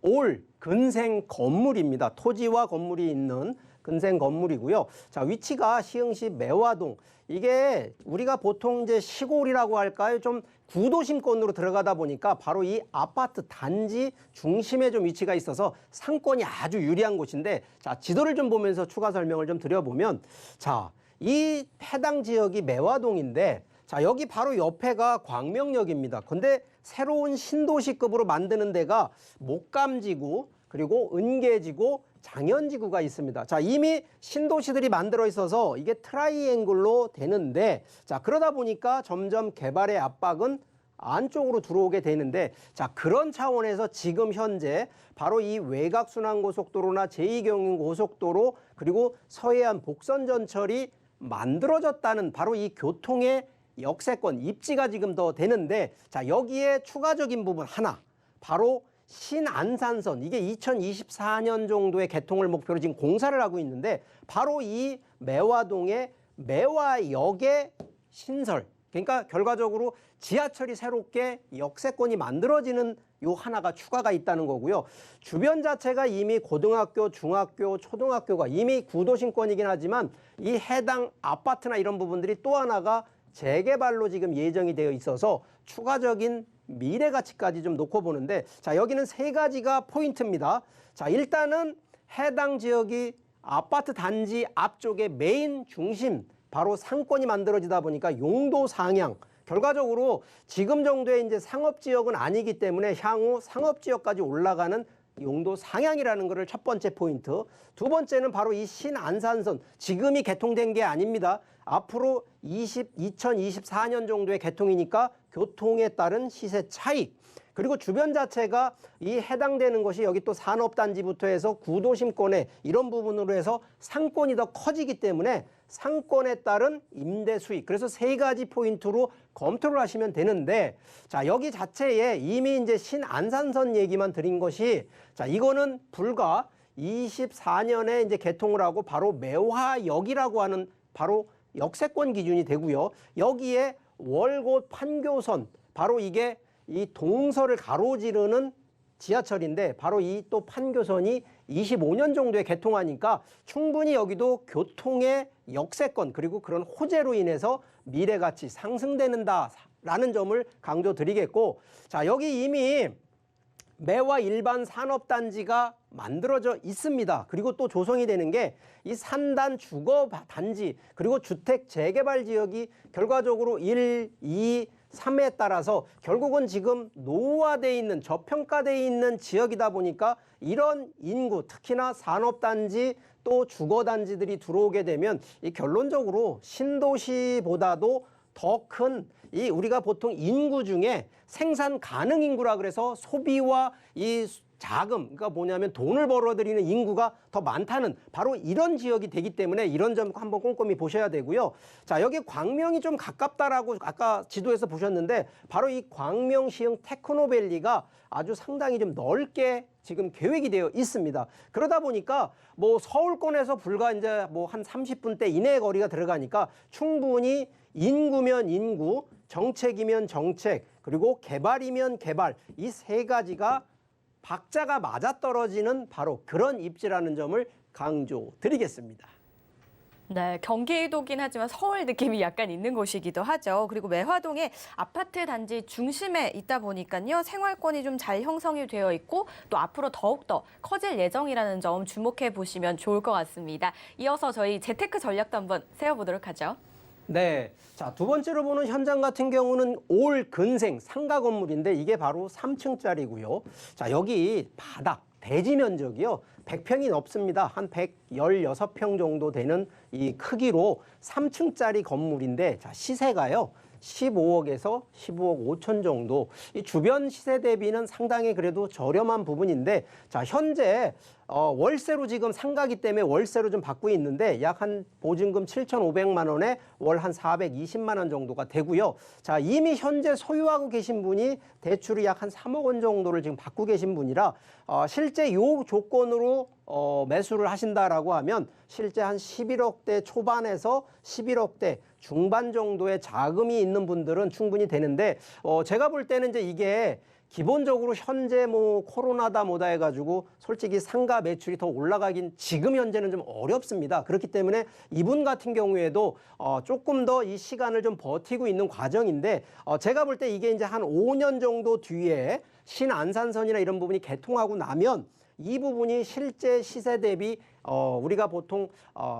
올 근생 건물입니다. 토지와 건물이 있는 근생 건물이고요. 자, 위치가 시흥시 매화동. 이게 우리가 보통 이제 시골이라고 할까요? 좀 구도심권으로 들어가다 보니까 바로 이 아파트 단지 중심에 좀 위치가 있어서 상권이 아주 유리한 곳인데, 자, 지도를 좀 보면서 추가 설명을 좀 드려보면, 자, 이 해당 지역이 매화동인데, 자, 여기 바로 옆에가 광명역입니다. 근데 새로운 신도시급으로 만드는 데가 목감지구, 그리고 은계지구, 장현지구가 있습니다. 자, 이미 신도시들이 만들어 있어서 이게 트라이앵글로 되는데, 자, 그러다 보니까 점점 개발의 압박은 안쪽으로 들어오게 되는데, 자, 그런 차원에서 지금 현재 바로 이 외곽순환고속도로나 제2경인고속도로 그리고 서해안 복선전철이 만들어졌다는 바로 이 교통의 역세권, 입지가 지금 더 되는데, 자, 여기에 추가적인 부분 하나, 바로 신안산선, 이게 2024년 정도의 개통을 목표로 지금 공사를 하고 있는데, 바로 이 매화동의 매화역의 신설, 그러니까 결과적으로 지하철이 새롭게 역세권이 만들어지는 요 하나가 추가가 있다는 거고요. 주변 자체가 이미 고등학교, 중학교, 초등학교가 이미 구도심권이긴 하지만 이 해당 아파트나 이런 부분들이 또 하나가 재개발로 지금 예정이 되어 있어서 추가적인 미래 가치까지 좀 놓고 보는데, 자, 여기는 세 가지가 포인트입니다. 자, 일단은 해당 지역이 아파트 단지 앞쪽에 메인 중심, 바로 상권이 만들어지다 보니까 용도 상향, 결과적으로 지금 정도의 이제 상업지역은 아니기 때문에 향후 상업지역까지 올라가는 용도 상향이라는 것을 첫 번째 포인트. 두 번째는 바로 이 신안산선, 지금이 개통된 게 아닙니다. 앞으로 2024년 정도의 개통이니까 교통에 따른 시세 차익, 그리고 주변 자체가 이 해당되는 것이 여기 또 산업단지부터 해서 구도심권에 이런 부분으로 해서 상권이 더 커지기 때문에 상권에 따른 임대 수익, 그래서 세 가지 포인트로 검토를 하시면 되는데, 자, 여기 자체에 이미 이제 신안산선 얘기만 드린 것이, 자, 이거는 불과 24년에 이제 개통을 하고 바로 매화역이라고 하는 바로 역세권 기준이 되고요. 여기에 월곶 판교선, 바로 이게 이 동서를 가로지르는 지하철인데, 바로 이 또 판교선이 25년 정도에 개통하니까 충분히 여기도 교통의 역세권, 그리고 그런 호재로 인해서 미래 가치 상승되는다라는 점을 강조드리겠고, 자, 여기 이미 매화 일반 산업단지가 만들어져 있습니다. 그리고 또 조성이 되는 게 이 산단 주거 단지, 그리고 주택 재개발 지역이 결과적으로 1, 2, 3에 따라서 결국은 지금 노후화되어 있는, 저평가되어 있는 지역이다 보니까 이런 인구, 특히나 산업단지 또 주거단지들이 들어오게 되면 이 결론적으로 신도시보다도 더 큰 이 우리가 보통 인구 중에 생산 가능 인구라 그래서 소비와 이 자금, 그러니까 뭐냐면 돈을 벌어들이는 인구가 더 많다는 바로 이런 지역이 되기 때문에 이런 점 한번 꼼꼼히 보셔야 되고요. 자, 여기 광명이 좀 가깝다라고 아까 지도에서 보셨는데, 바로 이 광명 시흥 테크노밸리가 아주 상당히 좀 넓게 지금 계획이 되어 있습니다. 그러다 보니까 뭐 서울권에서 불과 이제 뭐 한 30분대 이내의 거리가 들어가니까 충분히 인구면 인구, 정책이면 정책, 그리고 개발이면 개발, 이 세 가지가 박자가 맞아떨어지는 바로 그런 입지라는 점을 강조드리겠습니다. 네, 경기도긴 하지만 서울 느낌이 약간 있는 곳이기도 하죠. 그리고 매화동에 아파트 단지 중심에 있다 보니까요, 생활권이 좀 잘 형성이 되어 있고 또 앞으로 더욱더 커질 예정이라는 점 주목해 보시면 좋을 것 같습니다. 이어서 저희 재테크 전략도 한번 세워보도록 하죠. 네. 자, 두 번째로 보는 현장 같은 경우는 올 근생 상가 건물인데 이게 바로 3층짜리고요. 자, 여기 바닥, 대지 면적이요. 100평이 넘습니다. 한 116평 정도 되는 이 크기로 3층짜리 건물인데, 자, 시세가요. 15억에서 15억 5천 정도. 이 주변 시세 대비는 상당히 그래도 저렴한 부분인데, 자, 현재 월세로 지금 상가기 때문에 월세로 좀 받고 있는데 약 한 보증금 7,500만 원에 월 한 420만 원 정도가 되고요. 자, 이미 현재 소유하고 계신 분이 대출이 약 한 3억 원 정도를 지금 받고 계신 분이라 실제 요 조건으로 매수를 하신다라고 하면 실제 한 11억대 초반에서 11억대 중반 정도의 자금이 있는 분들은 충분히 되는데 제가 볼 때는 이제 이게 기본적으로 현재 뭐 코로나다 뭐다 해가지고 솔직히 상가 매출이 더 올라가긴 지금 현재는 좀 어렵습니다. 그렇기 때문에 이분 같은 경우에도 조금 더 이 시간을 좀 버티고 있는 과정인데 제가 볼 때 이게 이제 한 5년 정도 뒤에 신안산선이나 이런 부분이 개통하고 나면 이 부분이 실제 시세 대비 우리가 보통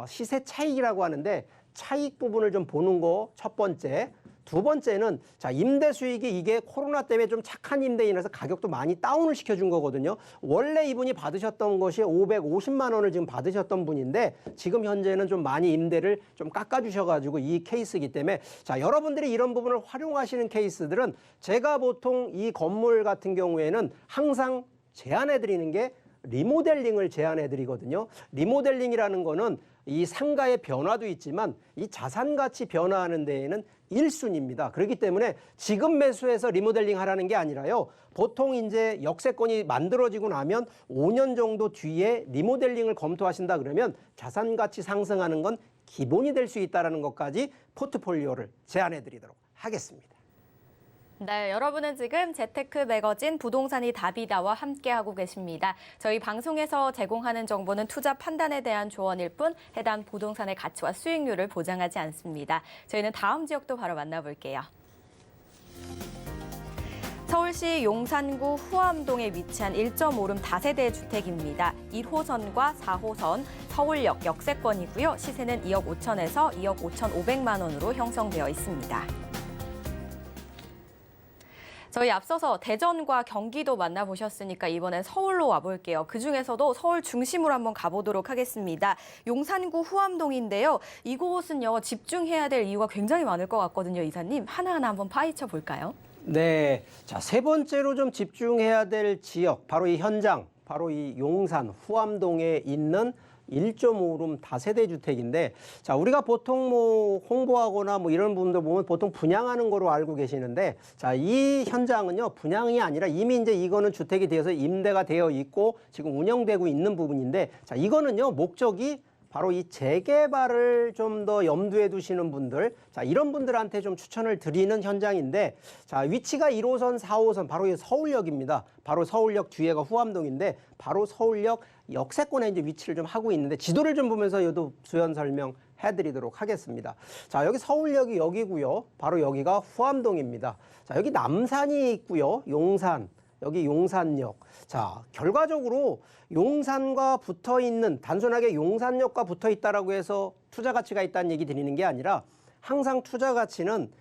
시세 차익이라고 하는데 차익 부분을 좀 보는 거 첫 번째. 두 번째는 자, 임대 수익이 이게 코로나 때문에 좀 착한 임대인이라서 가격도 많이 다운을 시켜준 거거든요. 원래 이분이 받으셨던 것이 550만 원을 지금 받으셨던 분인데 지금 현재는 좀 많이 임대를 좀 깎아주셔가지고 이 케이스이기 때문에 자, 여러분들이 이런 부분을 활용하시는 케이스들은 제가 보통 이 건물 같은 경우에는 항상 제안해 드리는 게 리모델링을 제안해 드리거든요. 리모델링이라는 거는 이 상가의 변화도 있지만 이 자산 가치 변화하는 데에는 1순위입니다. 그렇기 때문에 지금 매수해서 리모델링 하라는 게 아니라요. 보통 이제 역세권이 만들어지고 나면 5년 정도 뒤에 리모델링을 검토하신다 그러면 자산 가치 상승하는 건 기본이 될 수 있다는 것까지 포트폴리오를 제안해 드리도록 하겠습니다. 네, 여러분은 지금 재테크 매거진 부동산이 답이다와 함께하고 계십니다. 저희 방송에서 제공하는 정보는 투자 판단에 대한 조언일 뿐 해당 부동산의 가치와 수익률을 보장하지 않습니다. 저희는 다음 지역도 바로 만나볼게요. 서울시 용산구 후암동에 위치한 1.5룸 다세대 주택입니다. 1호선과 4호선 서울역 역세권이고요. 시세는 2억 5천에서 2억 5,500만 원으로 형성되어 있습니다. 저희 앞서서 대전과 경기도 만나보셨으니까 이번엔 서울로 와볼게요. 그중에서도 서울 중심으로 한번 가보도록 하겠습니다. 용산구 후암동인데요. 이곳은요, 집중해야 될 이유가 굉장히 많을 것 같거든요, 이사님. 하나하나 한번 파헤쳐 볼까요? 네. 자, 세 번째로 좀 집중해야 될 지역, 바로 이 현장, 바로 이 용산 후암동에 있는 1.5룸 다세대 주택인데, 자, 우리가 보통 뭐 홍보하거나 뭐 이런 분들 보면 보통 분양하는 거로 알고 계시는데, 자, 이 현장은요, 분양이 아니라 이미 이제 이거는 주택이 되어서 임대가 되어 있고 지금 운영되고 있는 부분인데, 자, 이거는요, 목적이 바로 이 재개발을 좀 더 염두에 두시는 분들, 자, 이런 분들한테 좀 추천을 드리는 현장인데, 자, 위치가 1호선, 4호선, 바로 이 서울역입니다. 바로 서울역 뒤에가 후암동인데, 바로 서울역 역세권에 이제 위치를 좀 하고 있는데, 지도를 좀 보면서 이것도 수연 설명 해드리도록 하겠습니다. 자, 여기 서울역이 여기고요. 바로 여기가 후암동입니다. 자, 여기 남산이 있고요. 용산. 여기 용산역. 자, 결과적으로 용산과 붙어 있는, 단순하게 용산역과 붙어 있다라고 해서 투자 가치가 있다는 얘기 드리는 게 아니라 항상 투자 가치는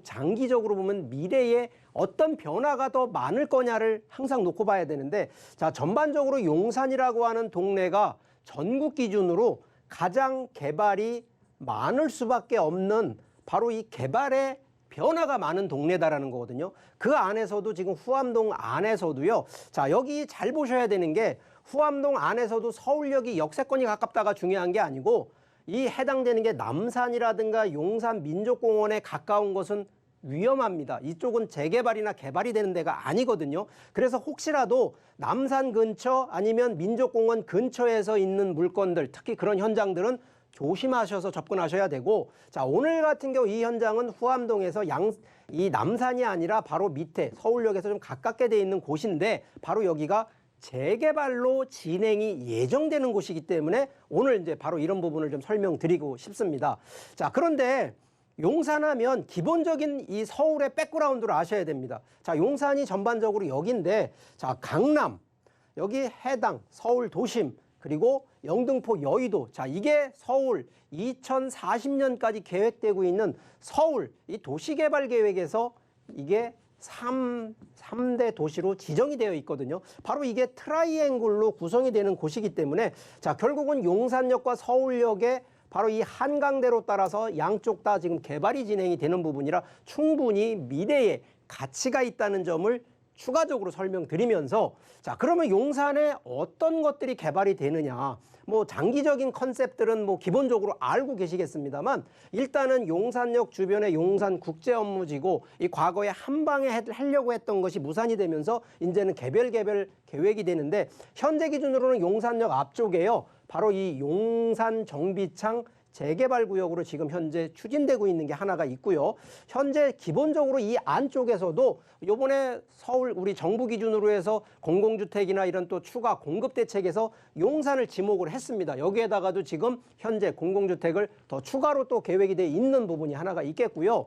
장기적으로 보면 미래에 어떤 변화가 더 많을 거냐를 항상 놓고 봐야 되는데, 자, 전반적으로 용산이라고 하는 동네가 전국 기준으로 가장 개발이 많을 수밖에 없는 바로 이 개발의 변화가 많은 동네다라는 거거든요. 그 안에서도 지금 후암동 안에서도요. 자, 여기 잘 보셔야 되는 게 후암동 안에서도 서울역이 역세권이 가깝다가 중요한 게 아니고 이 해당되는 게 남산이라든가 용산 민족공원에 가까운 것은 위험합니다. 이쪽은 재개발이나 개발이 되는 데가 아니거든요. 그래서 혹시라도 남산 근처 아니면 민족공원 근처에서 있는 물건들, 특히 그런 현장들은 조심하셔서 접근하셔야 되고, 자, 오늘 같은 경우 이 현장은 후암동에서 이 남산이 아니라 바로 밑에 서울역에서 좀 가깝게 돼 있는 곳인데, 바로 여기가 재개발로 진행이 예정되는 곳이기 때문에 오늘 이제 바로 이런 부분을 좀 설명드리고 싶습니다. 자, 그런데 용산하면 기본적인 이 서울의 백그라운드를 아셔야 됩니다. 자, 용산이 전반적으로 여기인데, 자, 강남, 여기 해당, 서울 도심, 그리고 영등포, 여의도. 자, 이게 서울 2040년까지 계획되고 있는 서울 이 도시개발 계획에서 이게 3대 도시로 지정이 되어 있거든요. 바로 이게 트라이앵글로 구성이 되는 곳이기 때문에, 자, 결국은 용산역과 서울역의 바로 이 한강대로 따라서 양쪽 다 지금 개발이 진행이 되는 부분이라 충분히 미래에 가치가 있다는 점을 추가적으로 설명드리면서 자, 그러면 용산에 어떤 것들이 개발이 되느냐. 뭐 장기적인 컨셉들은 뭐 기본적으로 알고 계시겠습니다만 일단은 용산역 주변의 용산국제업무지고 이 과거에 한 방에 하려고 했던 것이 무산이 되면서 이제는 개별 계획이 되는데 현재 기준으로는 용산역 앞쪽에요. 바로 이 용산 정비창 재개발 구역으로 지금 현재 추진되고 있는 게 하나가 있고요. 현재 기본적으로 이 안쪽에서도 요번에 서울 우리 정부 기준으로 해서 공공주택이나 이런 또 추가 공급 대책에서 용산을 지목을 했습니다. 여기에다가도 지금 현재 공공주택을 더 추가로 또 계획이 돼 있는 부분이 하나가 있겠고요.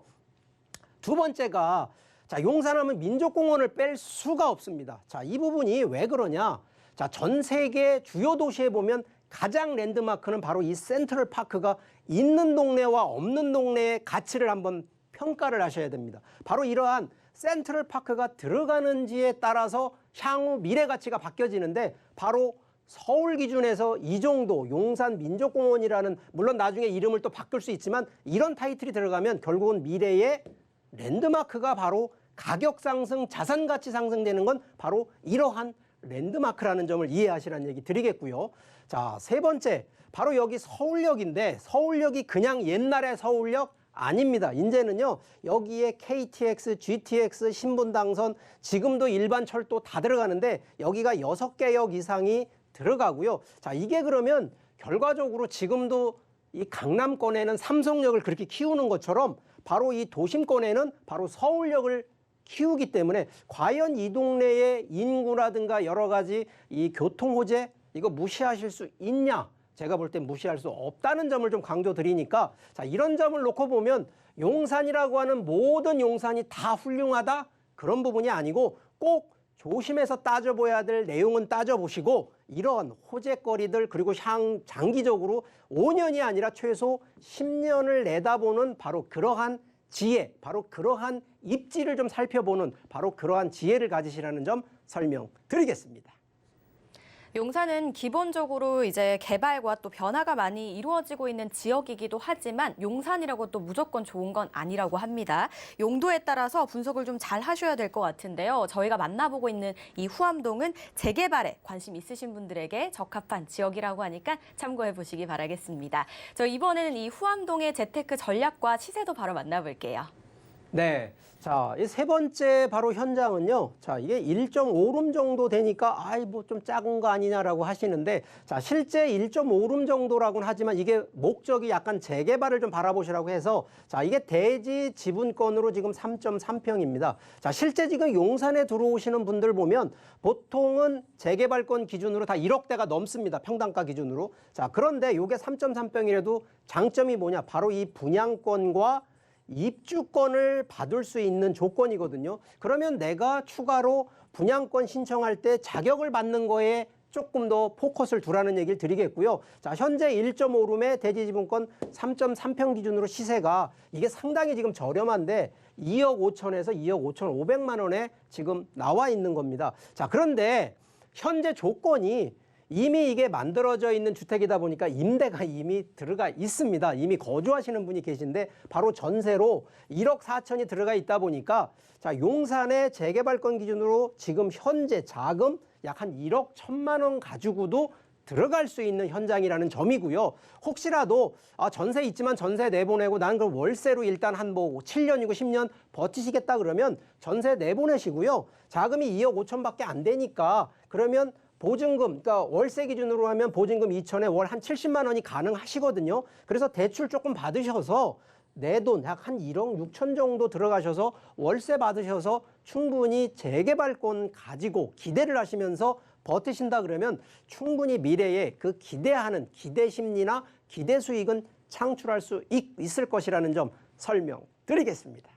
두 번째가 자, 용산하면 민족공원을 뺄 수가 없습니다. 자, 이 부분이 왜 그러냐? 자, 전 세계 주요 도시에 보면 가장 랜드마크는 바로 이 센트럴파크가 있는 동네와 없는 동네의 가치를 한번 평가를 하셔야 됩니다. 바로 이러한 센트럴파크가 들어가는지에 따라서 향후 미래 가치가 바뀌어지는데 바로 서울 기준에서 이 정도 용산 민족공원이라는 물론 나중에 이름을 또 바꿀 수 있지만 이런 타이틀이 들어가면 결국은 미래의 랜드마크가 바로 가격 상승, 자산 가치 상승되는 건 바로 이러한 랜드마크라는 점을 이해하시라는 얘기 드리겠고요. 자, 세 번째, 바로 여기 서울역인데 서울역이 그냥 옛날의 서울역 아닙니다. 이제는요, 여기에 KTX, GTX, 신분당선, 지금도 일반 철도 다 들어가는데 여기가 6개 역 이상이 들어가고요. 자, 이게 그러면 결과적으로 지금도 이 강남권에는 삼성역을 그렇게 키우는 것처럼 바로 이 도심권에는 바로 서울역을 키우기 때문에 과연 이 동네의 인구라든가 여러 가지 이 교통 호재 이거 무시하실 수 있냐? 제가 볼 땐 무시할 수 없다는 점을 좀 강조드리니까 자, 이런 점을 놓고 보면 용산이라고 하는 모든 용산이 다 훌륭하다? 그런 부분이 아니고 꼭 조심해서 따져봐야 될 내용은 따져보시고 이런 호재거리들 그리고 장기적으로 5년이 아니라 최소 10년을 내다보는 바로 그러한 지혜, 바로 그러한 입지를 좀 살펴보는 바로 그러한 지혜를 가지시라는 점 설명드리겠습니다. 용산은 기본적으로 이제 개발과 또 변화가 많이 이루어지고 있는 지역이기도 하지만 용산이라고 또 무조건 좋은 건 아니라고 합니다. 용도에 따라서 분석을 좀 잘 하셔야 될 것 같은데요. 저희가 만나보고 있는 이 후암동은 재개발에 관심 있으신 분들에게 적합한 지역이라고 하니까 참고해 보시기 바라겠습니다. 저 이번에는 이 후암동의 재테크 전략과 시세도 바로 만나볼게요. 네. 자, 이 세 번째 바로 현장은요. 자, 이게 1.5룸 정도 되니까 아이 뭐 좀 작은 거 아니냐라고 하시는데 자, 실제 1.5룸 정도라고는 하지만 이게 목적이 약간 재개발을 좀 바라보시라고 해서 자, 이게 대지 지분권으로 지금 3.3평입니다. 자, 실제 지금 용산에 들어오시는 분들 보면 보통은 재개발권 기준으로 다 1억대가 넘습니다. 평당가 기준으로. 자, 그런데 이게 3.3평이라도 장점이 뭐냐? 바로 이 분양권과 입주권을 받을 수 있는 조건이거든요. 그러면 내가 추가로 분양권 신청할 때 자격을 받는 거에 조금 더 포커스를 두라는 얘기를 드리겠고요. 자, 현재 1.5룸의 대지지분권 3.3평 기준으로 시세가 이게 상당히 지금 저렴한데 2억 5천에서 2억 5,500만 원에 지금 나와 있는 겁니다. 자, 그런데 현재 조건이 이미 이게 만들어져 있는 주택이다 보니까 임대가 이미 들어가 있습니다. 이미 거주하시는 분이 계신데 바로 전세로 1억 4천이 들어가 있다 보니까 자, 용산의 재개발권 기준으로 지금 현재 자금 약 한 1억 1천만 원 가지고도 들어갈 수 있는 현장이라는 점이고요. 혹시라도 전세 있지만 전세 내보내고 난 그럼 월세로 일단 한 뭐 7년이고 10년 버티시겠다 그러면 전세 내보내시고요. 자금이 2억 5천밖에 안 되니까 그러면 보증금, 그러니까 월세 기준으로 하면 보증금 2천에 월 한 70만 원이 가능하시거든요. 그래서 대출 조금 받으셔서 내 돈 약 한 1억 6천 정도 들어가셔서 월세 받으셔서 충분히 재개발권 가지고 기대를 하시면서 버티신다 그러면 충분히 미래에 그 기대하는 기대 심리나 기대 수익은 창출할 수 있을 것이라는 점 설명드리겠습니다.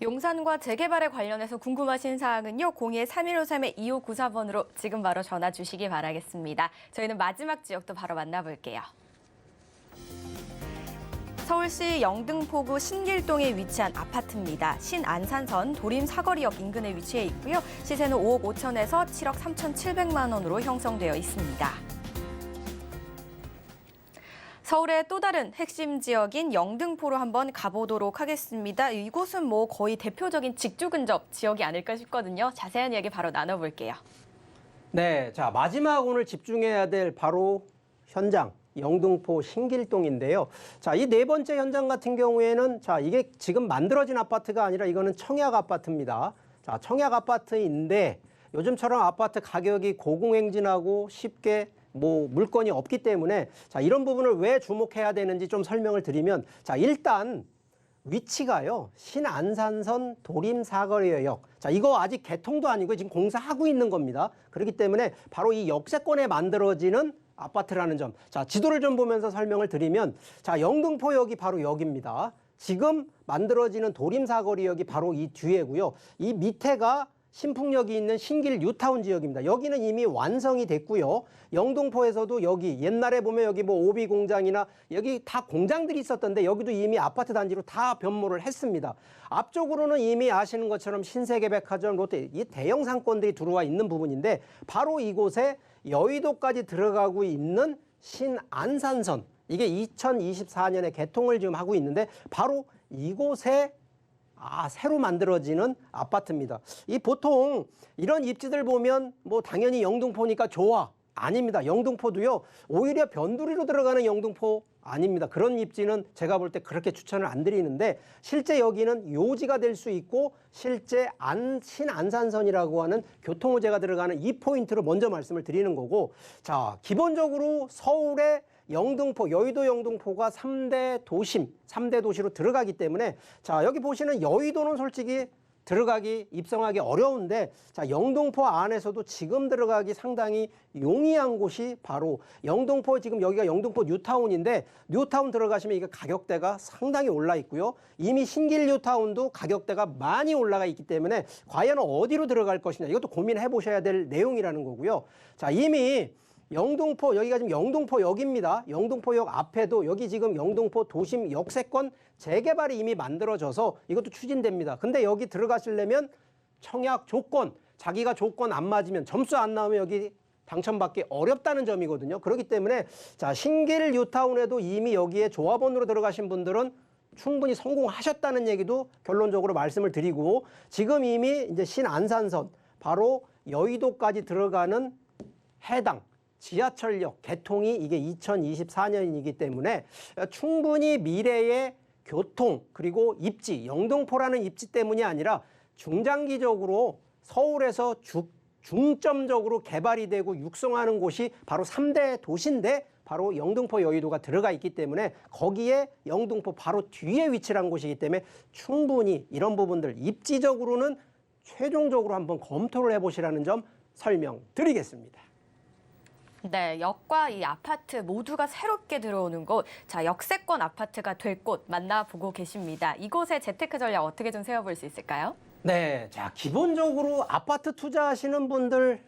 용산과 재개발에 관련해서 궁금하신 사항은요. 02-3153-2594번으로 지금 바로 전화 주시기 바라겠습니다. 저희는 마지막 지역도 바로 만나볼게요. 서울시 영등포구 신길동에 위치한 아파트입니다. 신안산선 도림 사거리역 인근에 위치해 있고요. 시세는 5억 5천에서 7억 3,700만 원으로 형성되어 있습니다. 서울의 또 다른 핵심 지역인 영등포로 한번 가보도록 하겠습니다. 이곳은 뭐 거의 대표적인 직주 근접 지역이 아닐까 싶거든요. 자세한 이야기 바로 나눠볼게요. 네, 자 마지막 오늘 집중해야 될 바로 현장 영등포 신길동인데요. 자, 이 네 번째 현장 같은 경우에는 자 이게 지금 만들어진 아파트가 아니라 이거는 청약 아파트입니다. 자, 청약 아파트인데 요즘처럼 아파트 가격이 고공행진하고 쉽게 물건이 없기 때문에 자 이런 부분을 왜 주목해야 되는지 좀 설명을 드리면 자 일단 위치가요 신안산선 도림사거리역 자 이거 아직 개통도 아니고 지금 공사하고 있는 겁니다. 그렇기 때문에 바로 이 역세권에 만들어지는 아파트라는 점. 자 지도를 좀 보면서 설명을 드리면 자 영등포역이 바로 여기입니다. 지금 만들어지는 도림사거리역이 바로 이 뒤에고요. 이 밑에가 신풍역이 있는 신길 뉴타운 지역입니다. 여기는 이미 완성이 됐고요. 영등포에서도 여기 옛날에 보면 여기 오비 공장이나 여기 다 공장들이 있었던데 여기도 이미 아파트 단지로 다 변모를 했습니다. 앞쪽으로는 이미 아시는 것처럼 신세계백화점, 롯데 이 대형 상권들이 들어와 있는 부분인데 바로 이곳에 여의도까지 들어가고 있는 신안산선 이게 2024년에 개통을 지금 하고 있는데 바로 이곳에 새로 만들어지는 아파트입니다. 이 보통 이런 입지들 보면 당연히 영등포니까 좋아. 아닙니다. 영등포도요. 오히려 변두리로 들어가는 영등포 아닙니다. 그런 입지는 제가 볼 때 그렇게 추천을 안 드리는데 실제 여기는 요지가 될 수 있고 실제 신안산선이라고 하는 교통호재가 들어가는 이 포인트로 먼저 말씀을 드리는 거고 자 기본적으로 서울의 영등포, 여의도 영등포가 3대 도심, 3대 도시로 들어가기 때문에 자 여기 보시는 여의도는 솔직히 들어가기, 입성하기 어려운데 자 영등포 안에서도 지금 들어가기 상당히 용이한 곳이 바로 영등포 지금 여기가 영등포 뉴타운인데 뉴타운 들어가시면 이게 가격대가 상당히 올라 있고요. 이미 신길 뉴타운도 가격대가 많이 올라가 있기 때문에 과연 어디로 들어갈 것이냐 이것도 고민해 보셔야 될 내용이라는 거고요. 자 이미 영등포 여기가 지금 영등포역입니다. 영등포역 앞에도 여기 지금 영등포 도심 역세권 재개발이 이미 만들어져서 이것도 추진됩니다. 근데 여기 들어가시려면 청약 조건 자기가 조건 안 맞으면 점수 안 나오면 여기 당첨받기 어렵다는 점이거든요. 그렇기 때문에 자 신길 뉴타운에도 이미 여기에 조합원으로 들어가신 분들은 충분히 성공하셨다는 얘기도 결론적으로 말씀을 드리고 지금 이미 이제 신안산선 바로 여의도까지 들어가는 해당 지하철역 개통이 이게 2024년이기 때문에 충분히 미래의 교통 그리고 입지, 영등포라는 입지 때문이 아니라 중장기적으로 서울에서 중점적으로 개발이 되고 육성하는 곳이 바로 3대 도시인데 바로 영등포 여의도가 들어가 있기 때문에 거기에 영등포 바로 뒤에 위치한 곳이기 때문에 충분히 이런 부분들 입지적으로는 최종적으로 한번 검토를 해보시라는 점 설명드리겠습니다. 네, 역과 이 아파트 모두가 새롭게 들어오는 곳, 자 역세권 아파트가 될 곳 만나보고 계십니다. 이곳의 재테크 전략 어떻게 좀 세워볼 수 있을까요? 네, 자 기본적으로 아파트 투자하시는 분들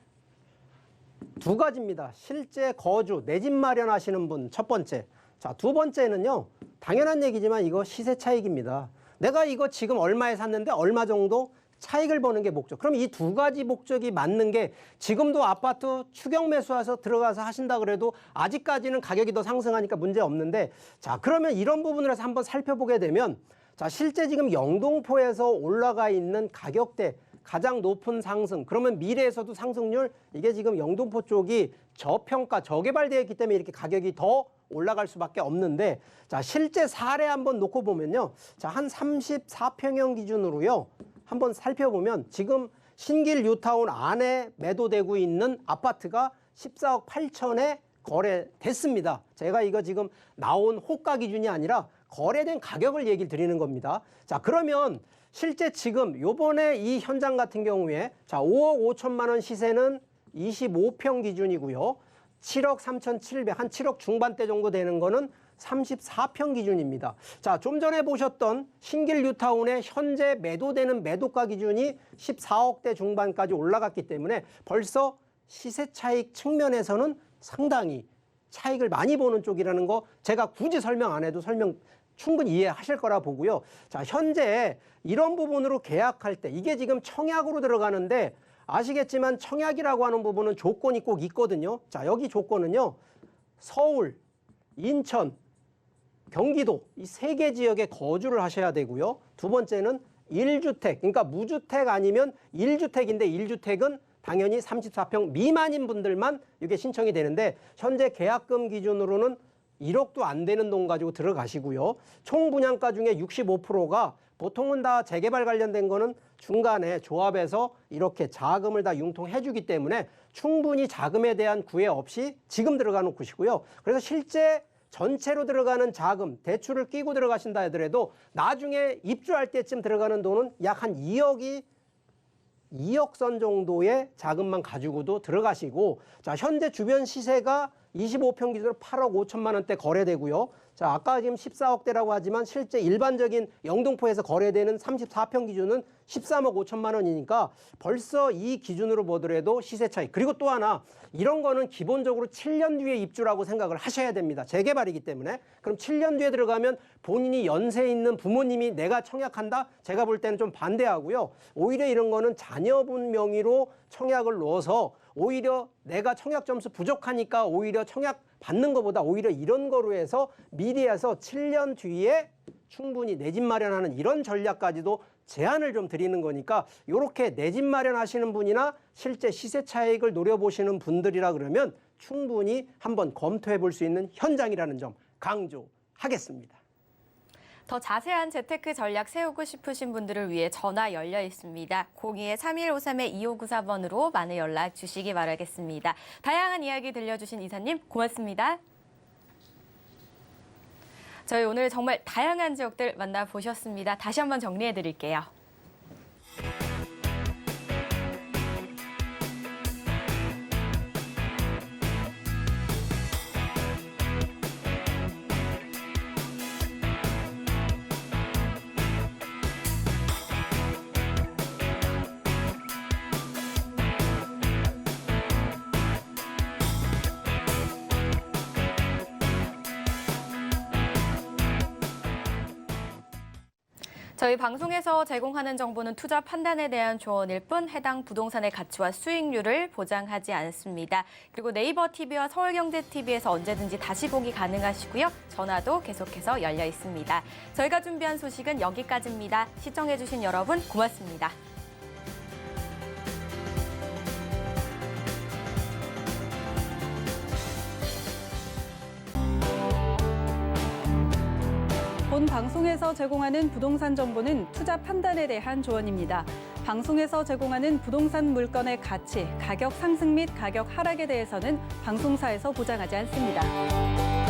두 가지입니다. 실제 거주, 내 집 마련하시는 분 첫 번째. 자, 두 번째는요. 당연한 얘기지만 이거 시세 차익입니다. 내가 이거 지금 얼마에 샀는데 얼마 정도 차익을 버는 게 목적. 그럼 이 두 가지 목적이 맞는 게 지금도 아파트 추경 매수해서 들어가서 하신다 그래도 아직까지는 가격이 더 상승하니까 문제 없는데 자, 그러면 이런 부분을 해서 한번 살펴보게 되면 자, 실제 지금 영등포에서 올라가 있는 가격대 가장 높은 상승. 그러면 미래에서도 상승률 이게 지금 영등포 쪽이 저평가, 저개발되어 있기 때문에 이렇게 가격이 더 올라갈 수밖에 없는데 자, 실제 사례 한번 놓고 보면요. 자, 한 34평형 기준으로요. 한번 살펴보면 지금 신길 뉴타운 안에 매도되고 있는 아파트가 14억 8천에 거래됐습니다. 제가 이거 지금 나온 호가 기준이 아니라 거래된 가격을 얘기를 드리는 겁니다. 자, 그러면 실제 지금 요번에 이 현장 같은 경우에 자, 5억 5천만 원 시세는 25평 기준이고요. 7억 3,700, 한 7억 중반대 정도 되는 거는 34평 기준입니다. 자, 좀 전에 보셨던 신길 뉴타운의 현재 매도되는 매도가 기준이 14억대 중반까지 올라갔기 때문에 벌써 시세 차익 측면에서는 상당히 차익을 많이 보는 쪽이라는 거 제가 굳이 설명 안 해도 충분히 이해하실 거라 보고요. 자, 현재 이런 부분으로 계약할 때 이게 지금 청약으로 들어가는데 아시겠지만 청약이라고 하는 부분은 조건이 꼭 있거든요. 자, 여기 조건은요. 서울, 인천, 경기도 이 3개 지역에 거주를 하셔야 되고요. 두 번째는 1주택, 그러니까 무주택 아니면 1주택인데 1주택은 당연히 34평 미만인 분들만 이게 신청이 되는데 현재 계약금 기준으로는 1억도 안 되는 돈 가지고 들어가시고요. 총 분양가 중에 65%가 보통은 다 재개발 관련된 거는 중간에 조합에서 이렇게 자금을 다 융통해 주기 때문에 충분히 자금에 대한 구애 없이 지금 들어가 놓으시고요. 그래서 실제 전체로 들어가는 자금, 대출을 끼고 들어가신다 하더라도 나중에 입주할 때쯤 들어가는 돈은 약 한 2억 선 정도의 자금만 가지고도 들어가시고, 자, 현재 주변 시세가 25평 기준으로 8억 5천만 원대 거래되고요. 자, 아까 지금 14억대라고 하지만 실제 일반적인 영등포에서 거래되는 34평 기준은 13억 5천만 원이니까 벌써 이 기준으로 보더라도 시세 차이. 그리고 또 하나, 이런 거는 기본적으로 7년 뒤에 입주라고 생각을 하셔야 됩니다. 재개발이기 때문에. 그럼 7년 뒤에 들어가면 본인이 연세 있는 부모님이 내가 청약한다? 제가 볼 때는 좀 반대하고요. 오히려 이런 거는 자녀분 명의로 청약을 넣어서 오히려 내가 청약 점수 부족하니까 오히려 청약 받는 것보다 오히려 이런 거로 해서 미리 해서 7년 뒤에 충분히 내 집 마련하는 이런 전략까지도 제안을 좀 드리는 거니까, 이렇게 내 집 마련하시는 분이나 실제 시세 차익을 노려보시는 분들이라 그러면 충분히 한번 검토해 볼 수 있는 현장이라는 점 강조하겠습니다. 더 자세한 재테크 전략 세우고 싶으신 분들을 위해 전화 열려 있습니다. 02-3153-2594번으로 많은 연락 주시기 바라겠습니다. 다양한 이야기 들려주신 이사님 고맙습니다. 저희 오늘 정말 다양한 지역들 만나보셨습니다. 다시 한번 정리해 드릴게요. 저희 방송에서 제공하는 정보는 투자 판단에 대한 조언일 뿐 해당 부동산의 가치와 수익률을 보장하지 않습니다. 그리고 네이버 TV와 서울경제TV에서 언제든지 다시 보기 가능하시고요. 전화도 계속해서 열려 있습니다. 저희가 준비한 소식은 여기까지입니다. 시청해주신 여러분 고맙습니다. 본 방송에서 제공하는 부동산 정보는 투자 판단에 대한 조언입니다. 방송에서 제공하는 부동산 물건의 가치, 가격 상승 및 가격 하락에 대해서는 방송사에서 보장하지 않습니다.